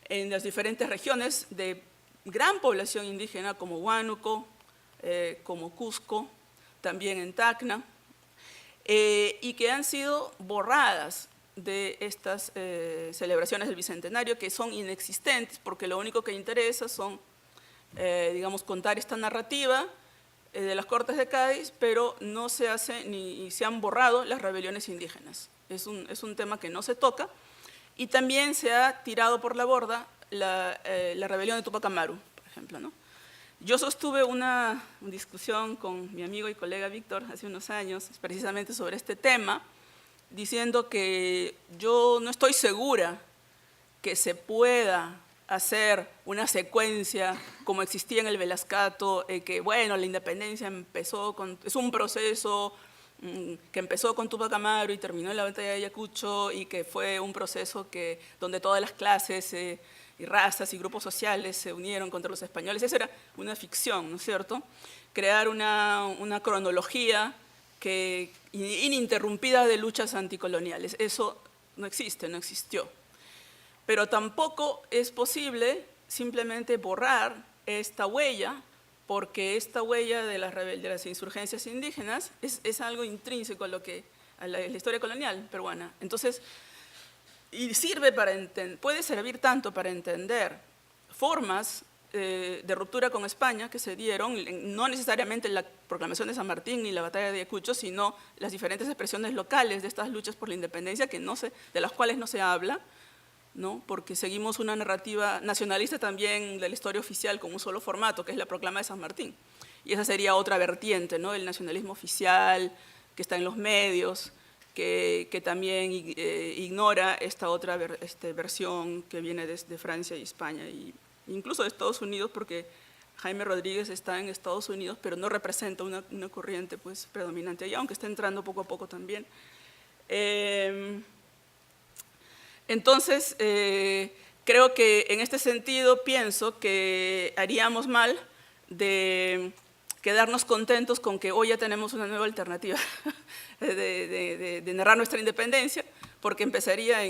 en las diferentes regiones de gran población indígena como Huánuco, como Cusco, también en Tacna, y que han sido borradas de estas celebraciones del Bicentenario, que son inexistentes, porque lo único que interesa son, digamos, contar esta narrativa de las Cortes de Cádiz, pero no se hace ni se han borrado las rebeliones indígenas. Es un tema que no se toca, y también se ha tirado por la borda la rebelión de Tupac Amaru, por ejemplo, ¿no? Yo sostuve una discusión con mi amigo y colega Víctor hace unos años, precisamente sobre este tema, diciendo que yo no estoy segura que se pueda hacer una secuencia como existía en el Velascato, que bueno, la independencia es un proceso que empezó con Tupac Amaru y terminó en la batalla de Ayacucho, y que fue un proceso donde todas las clases y razas y grupos sociales se unieron contra los españoles. Esa era una ficción, ¿no es cierto? Crear una cronología ininterrumpida de luchas anticoloniales. Eso no existe, no existió. Pero tampoco es posible simplemente borrar esta huella, porque esta huella de las insurgencias indígenas es algo intrínseco a la historia colonial peruana. Entonces, y puede servir tanto para entender formas de ruptura con España que se dieron, no necesariamente la proclamación de San Martín ni la batalla de Ayacucho, sino las diferentes expresiones locales de estas luchas por la independencia de las cuales no se habla, ¿no? Porque seguimos una narrativa nacionalista también de la historia oficial con un solo formato, que es la proclama de San Martín. Y esa sería otra vertiente, ¿no? El nacionalismo oficial que está en los medios, que también ignora esta otra versión que viene desde Francia y España y incluso de Estados Unidos, porque Jaime Rodríguez está en Estados Unidos, pero no representa una corriente pues, predominante allá, aunque está entrando poco a poco también. Entonces, creo que en este sentido pienso que haríamos mal de quedarnos contentos con que hoy ya tenemos una nueva alternativa de narrar nuestra independencia, porque empezaría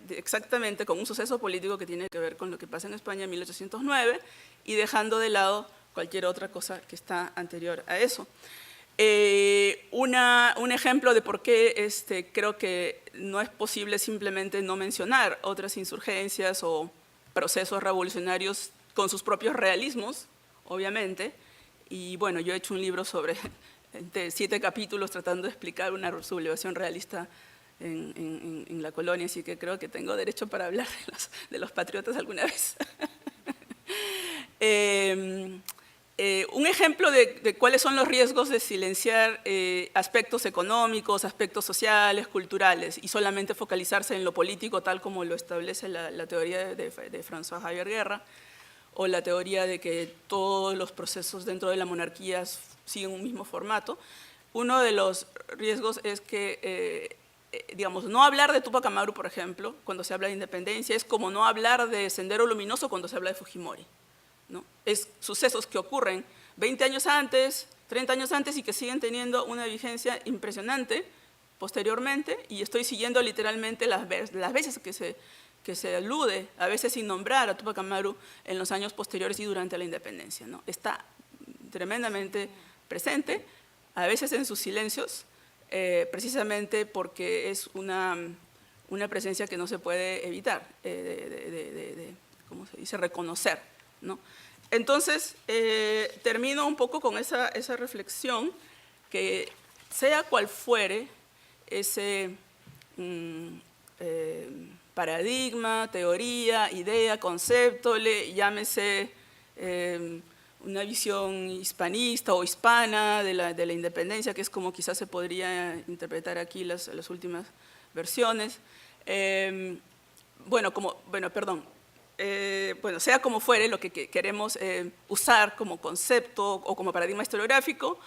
exactamente con un suceso político que tiene que ver con lo que pasa en España en 1809 y dejando de lado cualquier otra cosa que está anterior a eso. Un ejemplo de por qué creo que no es posible simplemente no mencionar otras insurgencias o procesos revolucionarios con sus propios realismos, obviamente, y bueno, yo he hecho un libro sobre 7 capítulos tratando de explicar una sublevación realista en la colonia, así que creo que tengo derecho para hablar de los patriotas alguna vez. Un ejemplo de cuáles son los riesgos de silenciar aspectos económicos, aspectos sociales, culturales, y solamente focalizarse en lo político, tal como lo establece la teoría de François Javier Guerra, o la teoría de que todos los procesos dentro de la monarquía siguen un mismo formato. Uno de los riesgos es que, digamos, no hablar de Túpac Amaru, por ejemplo, cuando se habla de independencia, es como no hablar de Sendero Luminoso cuando se habla de Fujimori, ¿no? Es sucesos que ocurren 20 años antes, 30 años antes y que siguen teniendo una vigencia impresionante posteriormente, y estoy siguiendo literalmente las veces que se alude, a veces sin nombrar a Túpac Amaru en los años posteriores y durante la independencia, ¿no? Está tremendamente presente, a veces en sus silencios, precisamente porque es una presencia que no se puede evitar, ¿cómo se dice?, reconocer, ¿no? Entonces, termino un poco con esa reflexión, que sea cual fuere ese paradigma, teoría, idea, concepto, llámese una visión hispanista o hispana de la independencia, que es como quizás se podría interpretar aquí las últimas versiones. Sea como fuere lo que queremos usar como concepto o como paradigma historiográfico,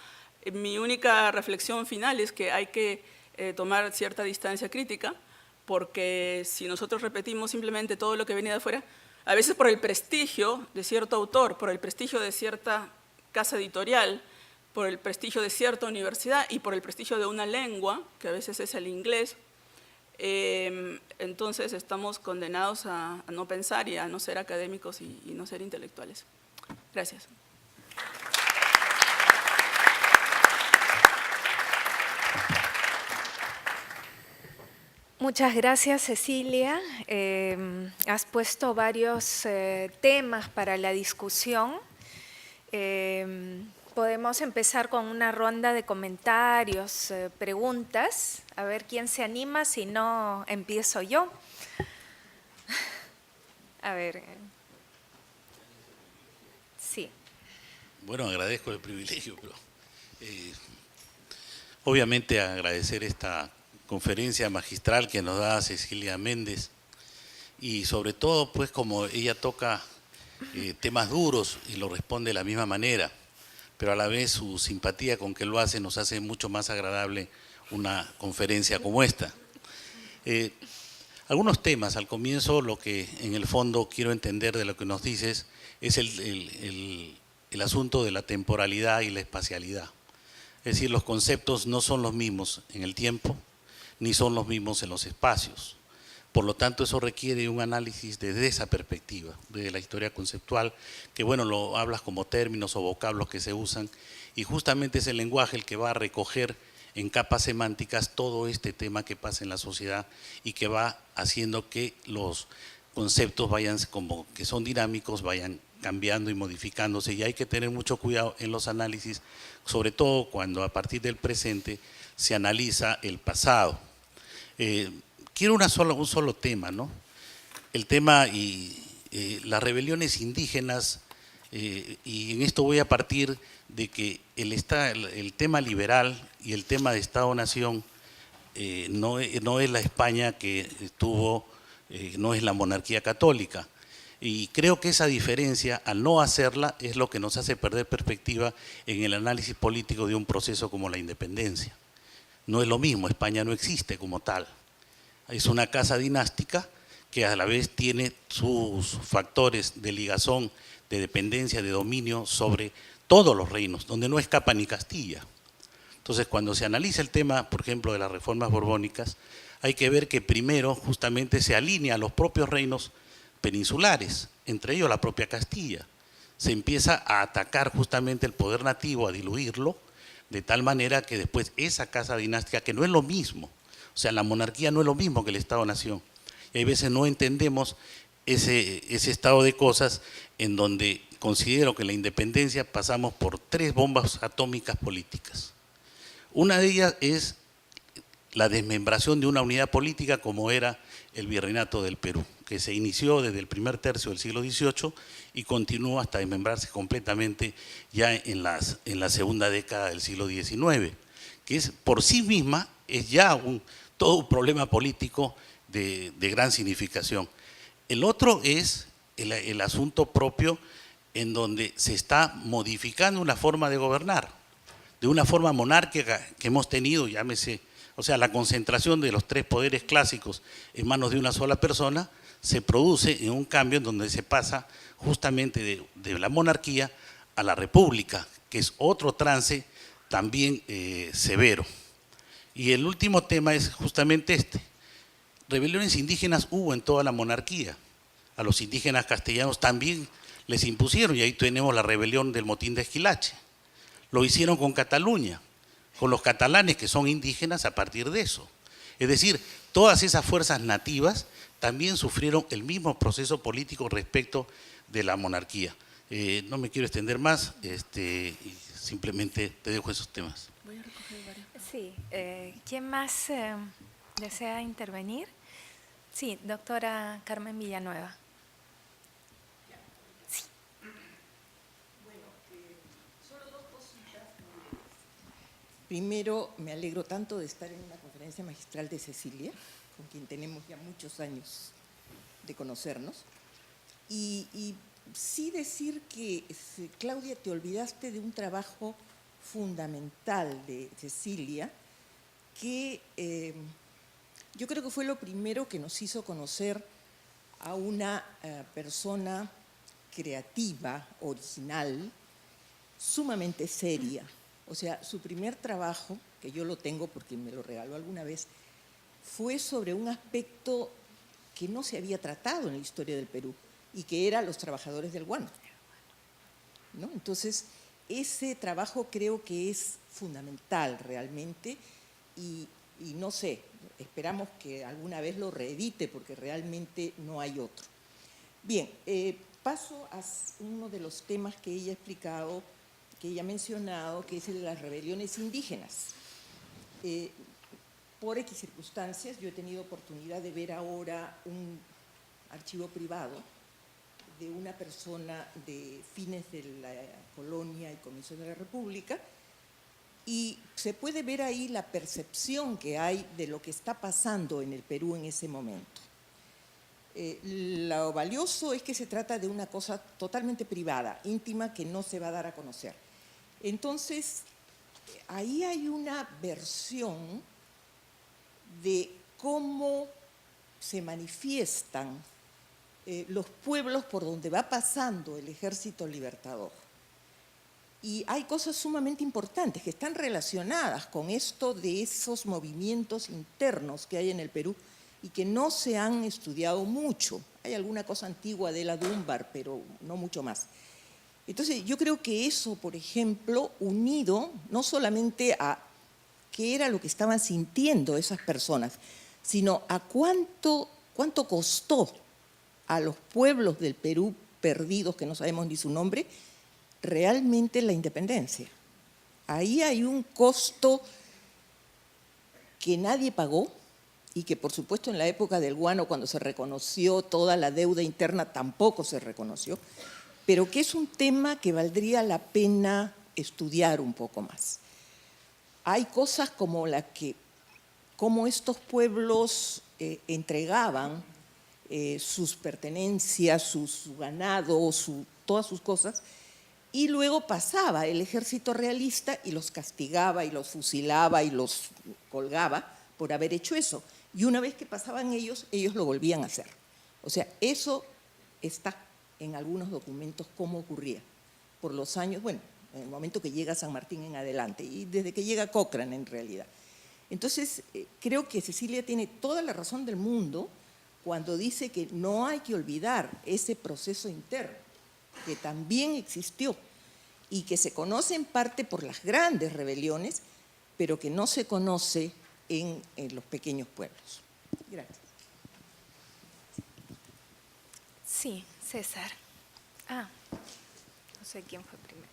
mi única reflexión final es que hay que tomar cierta distancia crítica, porque si nosotros repetimos simplemente todo lo que venía de afuera, a veces por el prestigio de cierto autor, por el prestigio de cierta casa editorial, por el prestigio de cierta universidad y por el prestigio de una lengua, que a veces es el inglés, entonces estamos condenados a no pensar y a no ser académicos y no ser intelectuales. Gracias. Muchas gracias, Cecilia. Has puesto varios temas para la discusión. Podemos empezar con una ronda de comentarios, preguntas. A ver quién se anima, si no, empiezo yo. A ver. Sí. Bueno, agradezco el privilegio, pero obviamente agradecer esta conferencia magistral que nos da Cecilia Méndez, y sobre todo pues como ella toca temas duros y lo responde de la misma manera, pero a la vez su simpatía con que lo hace nos hace mucho más agradable una conferencia como esta. Algunos temas, al comienzo lo que en el fondo quiero entender de lo que nos dices es el asunto de la temporalidad y la espacialidad. Es decir, los conceptos no son los mismos en el tiempo, ni son los mismos en los espacios. Por lo tanto, eso requiere un análisis desde esa perspectiva, de la historia conceptual, que bueno, lo hablas como términos o vocablos que se usan, y justamente es el lenguaje el que va a recoger en capas semánticas todo este tema que pasa en la sociedad y que va haciendo que los conceptos vayan, como que son dinámicos, vayan cambiando y modificándose, y hay que tener mucho cuidado en los análisis, sobre todo cuando a partir del presente se analiza el pasado. Quiero un solo tema, ¿no? El tema y las rebeliones indígenas, y en esto voy a partir de que el tema liberal y el tema de Estado-Nación no es la España que tuvo, no es la monarquía católica. Y creo que esa diferencia, al no hacerla, es lo que nos hace perder perspectiva en el análisis político de un proceso como la independencia. No es lo mismo, España no existe como tal. Es una casa dinástica que a la vez tiene sus factores de ligazón, de dependencia, de dominio sobre todos los reinos, donde no escapa ni Castilla. Entonces, cuando se analiza el tema, por ejemplo, de las reformas borbónicas, hay que ver que primero justamente se alinea a los propios reinos peninsulares, entre ellos la propia Castilla. Se empieza a atacar justamente el poder nativo, a diluirlo, de tal manera que después esa casa dinástica, que no es lo mismo, o sea, la monarquía no es lo mismo que el Estado-Nación, y hay veces no entendemos ese estado de cosas en donde considero que en la independencia pasamos por 3 bombas atómicas políticas. Una de ellas es la desmembración de una unidad política como era el Virreinato del Perú, que se inició desde el primer tercio del siglo XVIII y continuó hasta desmembrarse completamente ya en la segunda década del siglo XIX, que es por sí misma es ya todo un problema político de gran significación. El otro es el asunto propio en donde se está modificando una forma de gobernar, de una forma monárquica que hemos tenido, llámese, o sea, la concentración de los 3 poderes clásicos en manos de una sola persona, se produce en un cambio en donde se pasa justamente de la monarquía a la república, que es otro trance también severo. Y el último tema es justamente este. Rebeliones indígenas hubo en toda la monarquía. A los indígenas castellanos también les impusieron, y ahí tenemos la rebelión del motín de Esquilache. Lo hicieron con Cataluña, con los catalanes que son indígenas a partir de eso. Es decir, todas esas fuerzas nativas también sufrieron el mismo proceso político respecto de la monarquía. No me quiero extender más, simplemente te dejo esos temas. Sí, ¿quién más desea intervenir? Sí, doctora Carmen Villanueva. Sí. Bueno, solo 2 cositas. Primero, me alegro tanto de estar en una conferencia magistral de Cecilia, con quien tenemos ya muchos años de conocernos. Y sí decir que, Claudia, te olvidaste de un trabajo fundamental de Cecilia, que yo creo que fue lo primero que nos hizo conocer a una persona creativa, original, sumamente seria. O sea, su primer trabajo, que yo lo tengo porque me lo regaló alguna vez, fue sobre un aspecto que no se había tratado en la historia del Perú y que era los trabajadores del guano, ¿no? Entonces, ese trabajo creo que es fundamental realmente y no sé, esperamos que alguna vez lo reedite porque realmente no hay otro. Bien, paso a uno de los temas que ella ha explicado, que ella ha mencionado, que es el de las rebeliones indígenas. Por X circunstancias, yo he tenido oportunidad de ver ahora un archivo privado de una persona de fines de la colonia y comienzo de la República, y se puede ver ahí la percepción que hay de lo que está pasando en el Perú en ese momento. Lo valioso es que se trata de una cosa totalmente privada, íntima, que no se va a dar a conocer. Entonces, ahí hay una versión de cómo se manifiestan los pueblos por donde va pasando el Ejército Libertador. Y hay cosas sumamente importantes que están relacionadas con esto de esos movimientos internos que hay en el Perú y que no se han estudiado mucho. Hay alguna cosa antigua de la Dunbar, pero no mucho más. Entonces, yo creo que eso, por ejemplo, unido no solamente a qué era lo que estaban sintiendo esas personas, sino a cuánto costó a los pueblos del Perú perdidos, que no sabemos ni su nombre, realmente la independencia. Ahí hay un costo que nadie pagó y que, por supuesto, en la época del guano, cuando se reconoció toda la deuda interna, tampoco se reconoció, pero que es un tema que valdría la pena estudiar un poco más. Hay cosas como cómo estos pueblos entregaban sus pertenencias, su ganado, todas sus cosas, y luego pasaba el ejército realista y los castigaba y los fusilaba y los colgaba por haber hecho eso. Y una vez que pasaban ellos lo volvían a hacer. O sea, eso está en algunos documentos cómo ocurría por los años, bueno, en el momento que llega San Martín en adelante y desde que llega Cochrane en realidad. Entonces, creo que Cecilia tiene toda la razón del mundo cuando dice que no hay que olvidar ese proceso interno, que también existió y que se conoce en parte por las grandes rebeliones, pero que no se conoce en los pequeños pueblos. Gracias. Sí, César. No sé quién fue primero.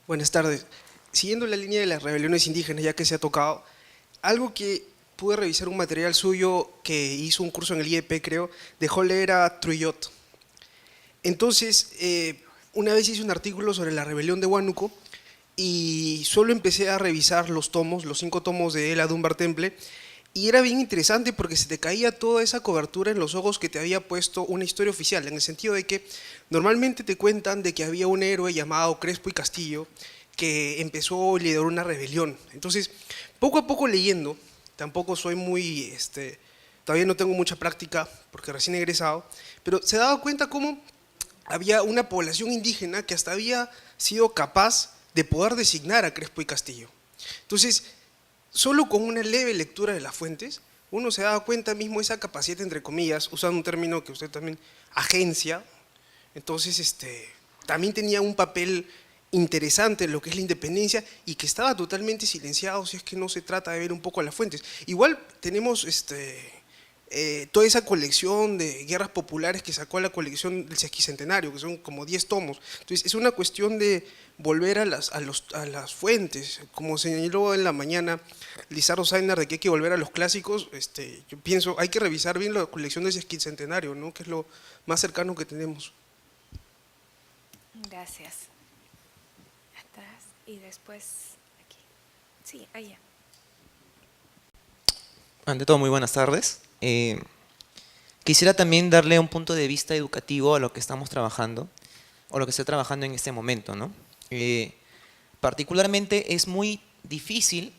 Buenas tardes. Siguiendo la línea de las rebeliones indígenas, ya que se ha tocado, algo que pude revisar un material suyo que hizo un curso en el IEP, creo, dejó leer a Trujillo. Entonces, una vez hice un artículo sobre la rebelión de Huánuco y solo empecé a revisar los tomos, los 5 tomos de Ella Dunbar Temple, y era bien interesante porque se te caía toda esa cobertura en los ojos que te había puesto una historia oficial, en el sentido de que normalmente te cuentan de que había un héroe llamado Crespo y Castillo que empezó a liderar una rebelión. Entonces, poco a poco leyendo, tampoco soy muy, todavía no tengo mucha práctica porque recién he egresado, pero se daba cuenta cómo había una población indígena que hasta había sido capaz de poder designar a Crespo y Castillo. Entonces, solo con una leve lectura de las fuentes, uno se daba cuenta mismo de esa capacidad, entre comillas, usando un término que usted también, agencia. Entonces, también tenía un papel interesante en lo que es la independencia y que estaba totalmente silenciado si es que no se trata de ver un poco a las fuentes. Igual tenemos toda esa colección de guerras populares que sacó la colección del sesquicentenario, que son como 10 tomos. Entonces es una cuestión de volver a las fuentes. Como señaló en la mañana Lizardo Sainer de que hay que volver a los clásicos, yo pienso hay que revisar bien la colección del sesquicentenario, ¿no? Que es lo más cercano que tenemos. Gracias. Atrás y después aquí. Sí, allá. Ante todo, muy buenas tardes. Quisiera también darle un punto de vista educativo a lo que estamos trabajando, o lo que estoy trabajando en este momento, ¿no? Particularmente es muy difícil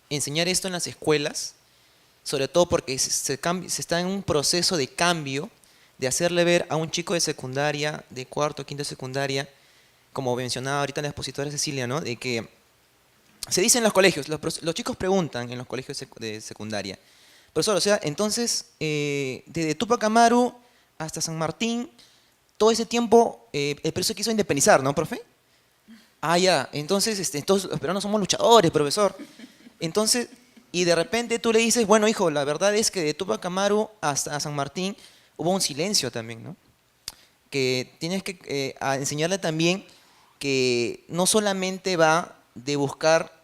enseñar esto en las escuelas, sobre todo porque se está en un proceso de cambio, de hacerle ver a un chico de secundaria, de cuarto, quinto de secundaria, como mencionaba ahorita la expositora Cecilia, ¿no? De que se dice en los colegios, los chicos preguntan en los colegios de secundaria, profesor, o sea, entonces, desde Túpac Amaru hasta San Martín, todo ese tiempo, el Perú se quiso independizar, ¿no, profe? Ya, entonces, todos los peruanos somos luchadores, profesor. Entonces, y de repente tú le dices, bueno, hijo, la verdad es que de Túpac Amaru hasta San Martín hubo un silencio también, ¿no? Que tienes que enseñarle también que no solamente va de buscar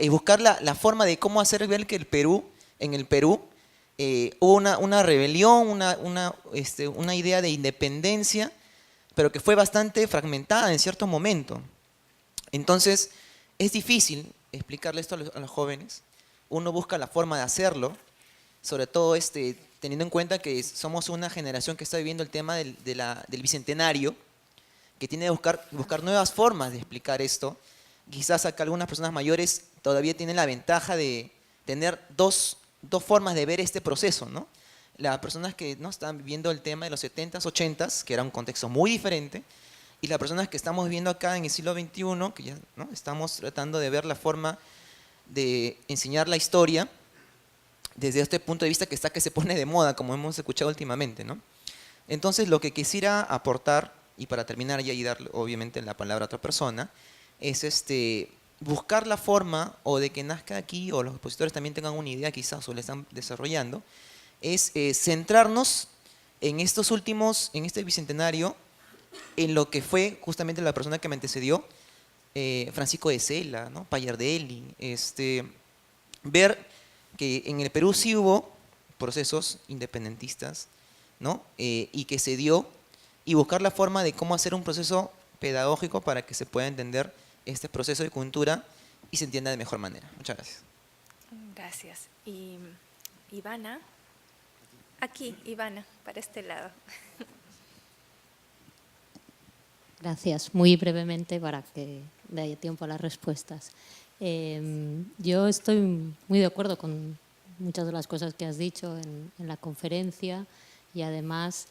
buscar la forma de cómo hacer ver que en el Perú hubo una rebelión, una idea de independencia, pero que fue bastante fragmentada en cierto momento. Entonces, es difícil explicarle esto a los jóvenes. Uno busca la forma de hacerlo, sobre todo teniendo en cuenta que somos una generación que está viviendo el tema del bicentenario, que tiene que buscar nuevas formas de explicar esto. Quizás acá algunas personas mayores todavía tienen la ventaja de tener dos formas de ver este proceso, ¿no? Las personas que no están viviendo el tema de los 70s, 80s, que era un contexto muy diferente, y las personas que estamos viviendo acá en el siglo XXI, que ya, ¿no?, estamos tratando de ver la forma de enseñar la historia desde este punto de vista que se pone de moda, como hemos escuchado últimamente, ¿no? Entonces, lo que quisiera aportar, y para terminar ya y dar obviamente la palabra a otra persona, es buscar la forma, o de que nazca aquí, o los expositores también tengan una idea quizás, o la están desarrollando, es centrarnos en en este bicentenario, en lo que fue justamente la persona que me antecedió, Francisco de Sela, ¿no?, Payardelli, ver que en el Perú sí hubo procesos independentistas, ¿no?, y que se dio, y buscar la forma de cómo hacer un proceso pedagógico para que se pueda entender este proceso de cultura y se entienda de mejor manera. Muchas gracias. Gracias. Y Ivana. Aquí, Ivana, para este lado. Gracias. Muy brevemente para que dé tiempo a las respuestas. Yo estoy muy de acuerdo con muchas de las cosas que has dicho en la conferencia y además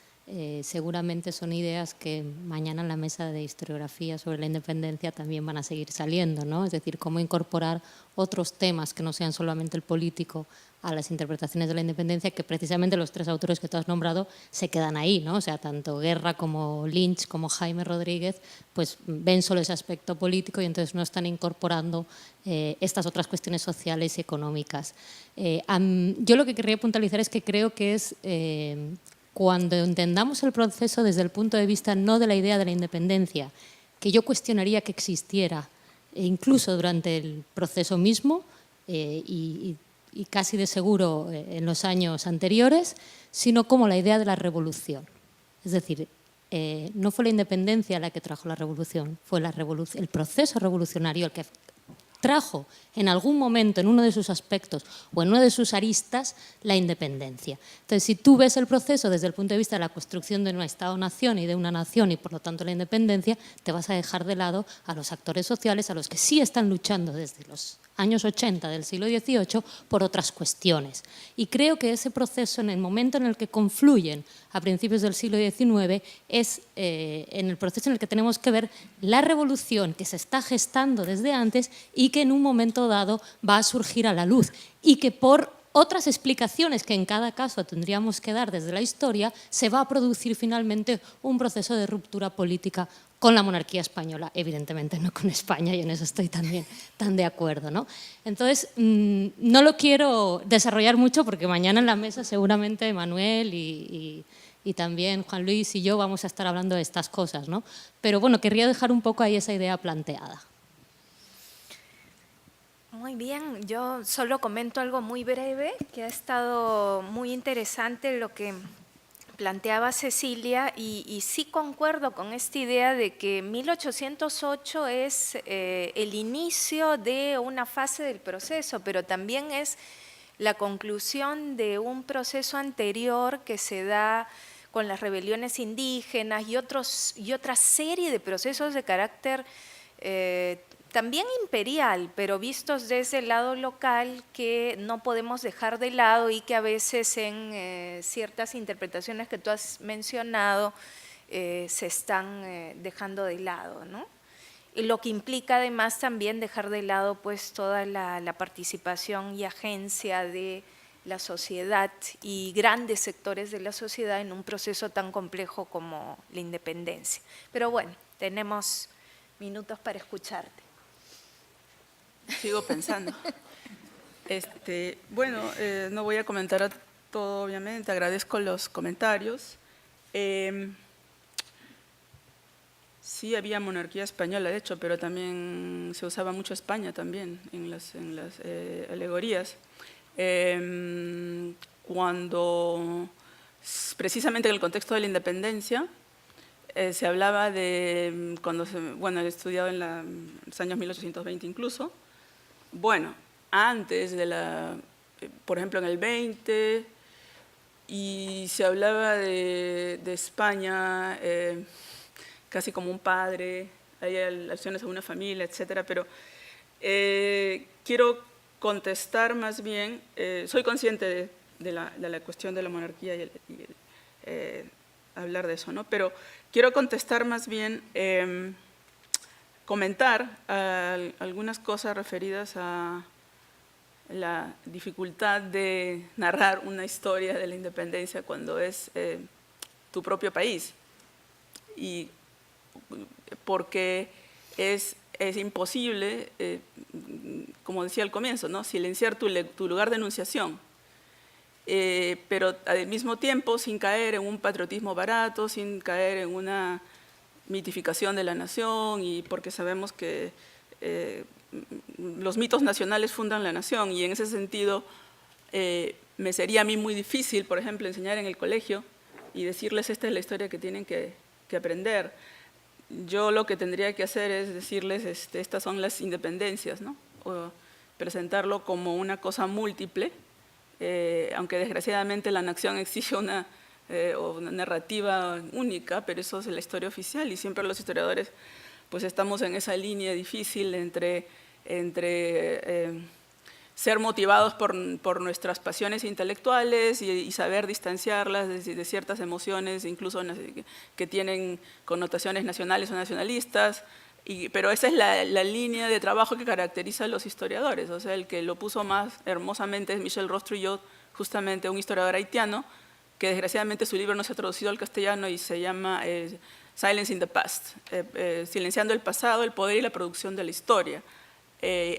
seguramente son ideas que mañana en la mesa de historiografía sobre la independencia también van a seguir saliendo, ¿no? Es decir, cómo incorporar otros temas que no sean solamente el político a las interpretaciones de la independencia, que precisamente los tres autores que tú has nombrado se quedan ahí, ¿no? O sea, tanto Guerra como Lynch como Jaime Rodríguez pues ven solo ese aspecto político y entonces no están incorporando estas otras cuestiones sociales y económicas. Yo lo que querría puntualizar es que creo que es cuando entendamos el proceso desde el punto de vista no de la idea de la independencia, que yo cuestionaría que existiera, incluso durante el proceso mismo y casi de seguro en los años anteriores, sino como la idea de la revolución. Es decir, no fue la independencia la que trajo la revolución, fue el proceso revolucionario el que trajo en algún momento, en uno de sus aspectos o en una de sus aristas, la independencia. Entonces, si tú ves el proceso desde el punto de vista de la construcción de un Estado-nación y de una nación y, por lo tanto, la independencia, te vas a dejar de lado a los actores sociales, a los que sí están luchando desde los años 80 del siglo XVIII por otras cuestiones. Y creo que ese proceso, en el momento en el que confluyen a principios del siglo XIX, es en el proceso en el que tenemos que ver la revolución que se está gestando desde antes y que en un momento dado va a surgir a la luz y que por otras explicaciones que en cada caso tendríamos que dar desde la historia, se va a producir finalmente un proceso de ruptura política con la monarquía española, evidentemente no con España, y en eso estoy también tan de acuerdo, ¿no? Entonces, no lo quiero desarrollar mucho porque mañana en la mesa seguramente Manuel y también Juan Luis y yo vamos a estar hablando de estas cosas, ¿no? Pero bueno, querría dejar un poco ahí esa idea planteada. Muy bien, yo solo comento algo muy breve, que ha estado muy interesante lo que planteaba Cecilia y sí concuerdo con esta idea de que 1808 es el inicio de una fase del proceso, pero también es la conclusión de un proceso anterior que se da con las rebeliones indígenas y otra serie de procesos de carácter también imperial, pero vistos desde el lado local, que no podemos dejar de lado y que a veces en ciertas interpretaciones que tú has mencionado se están dejando de lado, ¿no? Y lo que implica además también dejar de lado pues toda la participación y agencia de la sociedad y grandes sectores de la sociedad en un proceso tan complejo como la independencia. Pero bueno, tenemos minutos para escucharte. Sigo pensando. Bueno, no voy a comentar todo, obviamente. Agradezco los comentarios. Sí, había monarquía española, de hecho, pero también se usaba mucho España también en las alegorías. Cuando, precisamente en el contexto de la independencia, se hablaba de, he estudiado en los años 1820 incluso, bueno, antes de por ejemplo en el 20, y se hablaba de España casi como un padre, hay alusiones a una familia, etcétera, pero quiero contestar más bien, soy consciente de la cuestión de la monarquía y hablar de eso, ¿no? Pero quiero contestar más bien, comentar algunas cosas referidas a la dificultad de narrar una historia de la independencia cuando es tu propio país. Y porque es imposible, como decía al comienzo, ¿no? Silenciar tu lugar de enunciación, pero al mismo tiempo sin caer en un patriotismo barato, sin caer en una mitificación de la nación, y porque sabemos que los mitos nacionales fundan la nación, y en ese sentido me sería a mí muy difícil, por ejemplo, enseñar en el colegio y decirles esta es la historia que tienen que aprender. Yo lo que tendría que hacer es decirles estas son las independencias, ¿no? O presentarlo como una cosa múltiple aunque desgraciadamente la nación exige una narrativa única, pero eso es la historia oficial y siempre los historiadores pues estamos en esa línea difícil entre ser motivados por nuestras pasiones intelectuales y saber distanciarlas de ciertas emociones, incluso que tienen connotaciones nacionales o nacionalistas, pero esa es la línea de trabajo que caracteriza a los historiadores. O sea, el que lo puso más hermosamente es Michel Rose-Trujillo, justamente un historiador haitiano, que desgraciadamente su libro no se ha traducido al castellano y se llama Silence in the Past, Silenciando el pasado, el poder y la producción de la historia.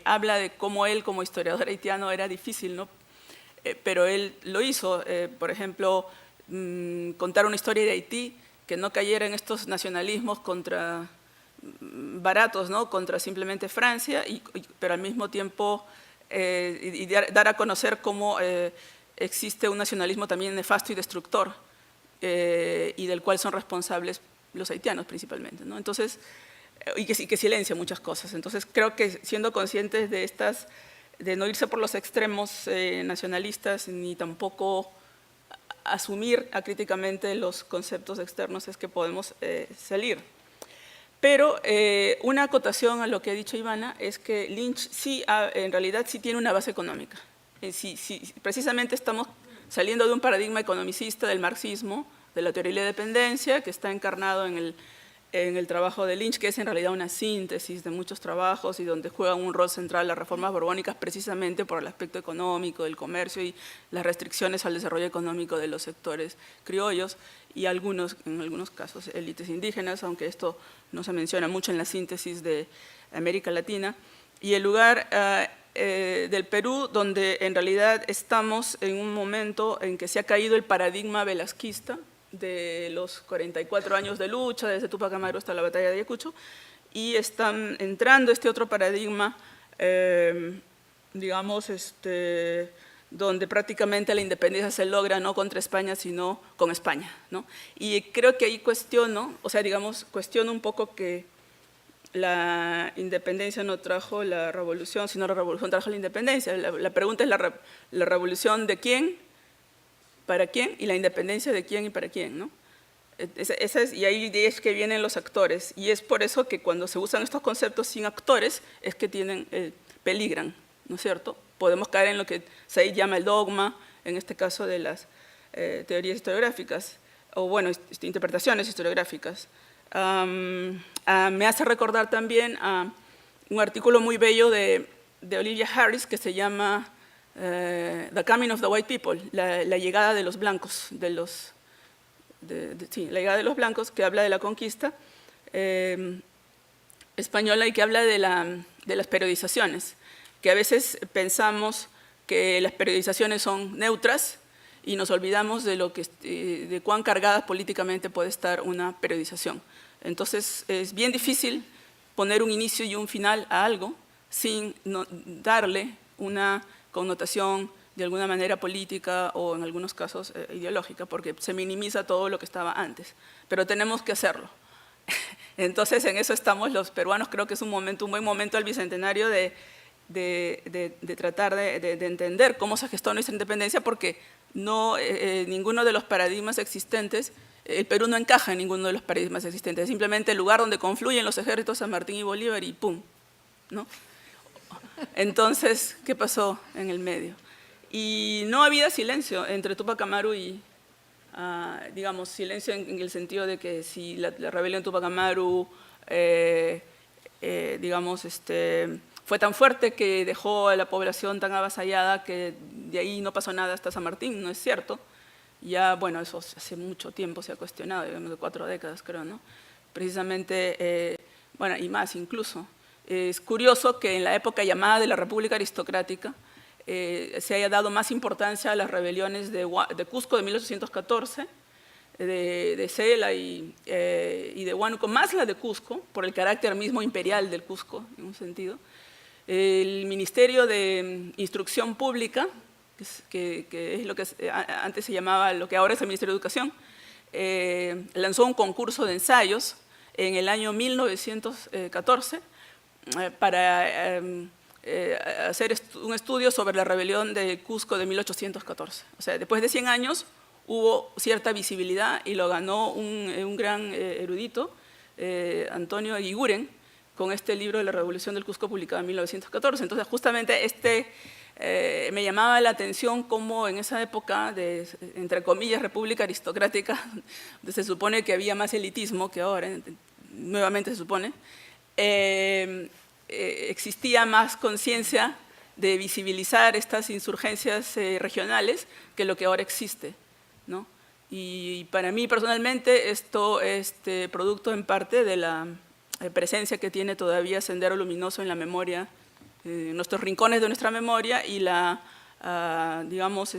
Habla de cómo él, como historiador haitiano, era difícil, ¿no? Pero él lo hizo. Por ejemplo, contar una historia de Haití que no cayera en estos nacionalismos baratos, ¿no? Contra simplemente Francia, pero al mismo tiempo dar a conocer cómo existe un nacionalismo también nefasto y destructor, y del cual son responsables los haitianos principalmente, ¿no? Entonces, y que silencia muchas cosas. Entonces creo que siendo conscientes de no irse por los extremos nacionalistas ni tampoco asumir acríticamente los conceptos externos es que podemos salir. Pero una acotación a lo que ha dicho Ivana es que Lynch sí, en realidad sí tiene una base económica. Precisamente estamos saliendo de un paradigma economicista del marxismo, de la teoría de la dependencia, que está encarnado en el trabajo de Lynch, que es en realidad una síntesis de muchos trabajos y donde juega un rol central las reformas borbónicas precisamente por el aspecto económico, del comercio y las restricciones al desarrollo económico de los sectores criollos y en algunos casos élites indígenas, aunque esto no se menciona mucho en la síntesis de América Latina. Y el lugar del Perú, donde en realidad estamos en un momento en que se ha caído el paradigma velasquista, de los 44 años de lucha, desde Túpac Amaru hasta la batalla de Ayacucho, y están entrando este otro paradigma, digamos, donde prácticamente la independencia se logra no contra España, sino con España, ¿no? Y creo que ahí cuestiono un poco que la independencia no trajo la revolución, sino la revolución trajo la independencia. La pregunta es la revolución de quién, para quién, y la independencia de quién y para quién, ¿no? Y ahí es que vienen los actores, y es por eso que cuando se usan estos conceptos sin actores es que peligran, ¿no es cierto? Podemos caer en lo que Said llama el dogma, en este caso de las teorías historiográficas, o bueno, interpretaciones historiográficas. Me hace recordar también a un artículo muy bello de Olivia Harris que se llama The Coming of the White People, la llegada de los blancos, la llegada de los blancos, que habla de la conquista española y que habla de las periodizaciones, que a veces pensamos que las periodizaciones son neutras y nos olvidamos de cuán cargada políticamente puede estar una periodización. Entonces es bien difícil poner un inicio y un final a algo sin darle una connotación de alguna manera política o en algunos casos ideológica, porque se minimiza todo lo que estaba antes, pero tenemos que hacerlo. Entonces en eso estamos los peruanos. Creo que es un buen momento al bicentenario de tratar de entender cómo se gestó nuestra independencia, porque ninguno de los paradigmas existentes, el Perú no encaja en ninguno de los paradigmas existentes, es simplemente el lugar donde confluyen los ejércitos San Martín y Bolívar y ¡pum!, ¿no? Entonces, ¿qué pasó en el medio? Y no había silencio entre Túpac Amaru y, digamos, silencio en el sentido de que si la rebelión Túpac Amaru, digamos, fue tan fuerte que dejó a la población tan avasallada que de ahí no pasó nada hasta San Martín, no es cierto. Ya, bueno, eso hace mucho tiempo se ha cuestionado, digamos, de 4 décadas, creo, ¿no? Precisamente, bueno, y más incluso. Es curioso que en la época llamada de la República Aristocrática se haya dado más importancia a las rebeliones de Cusco de 1814, de Cela y de Huánuco, más la de Cusco, por el carácter mismo imperial del Cusco, en un sentido. El Ministerio de Instrucción Pública, que es lo que antes se llamaba, lo que ahora es el Ministerio de Educación, lanzó un concurso de ensayos en el año 1914 para hacer un estudio sobre la rebelión de Cusco de 1814. O sea, después de 100 años hubo cierta visibilidad y lo ganó un gran erudito, Antonio Eguiguren, con este libro de la Revolución del Cusco publicado en 1914. Entonces, justamente me llamaba la atención cómo en esa época de, entre comillas, república aristocrática, donde se supone que había más elitismo que ahora, nuevamente se supone, existía más conciencia de visibilizar estas insurgencias regionales que lo que ahora existe, ¿no? Y para mí personalmente esto es producto en parte de la presencia que tiene todavía Sendero Luminoso en la memoria, en nuestros rincones de nuestra memoria, y digamos,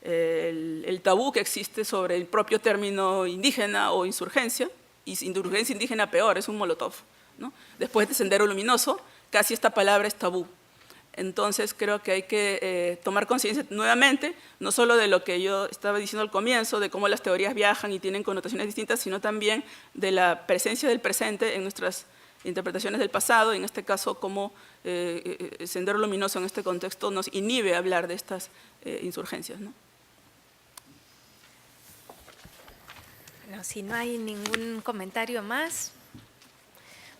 el tabú que existe sobre el propio término indígena o insurgencia, y insurgencia indígena peor, es un molotov, ¿no? Después de Sendero Luminoso, casi esta palabra es tabú. Entonces creo que hay que tomar conciencia nuevamente, no solo de lo que yo estaba diciendo al comienzo, de cómo las teorías viajan y tienen connotaciones distintas, sino también de la presencia del presente en nuestras interpretaciones del pasado, y en este caso cómo Sendero Luminoso en este contexto nos inhibe a hablar de estas insurgencias, ¿no? Bueno, si no hay ningún comentario más.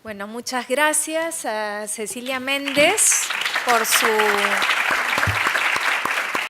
Bueno, muchas gracias a Cecilia Méndez por su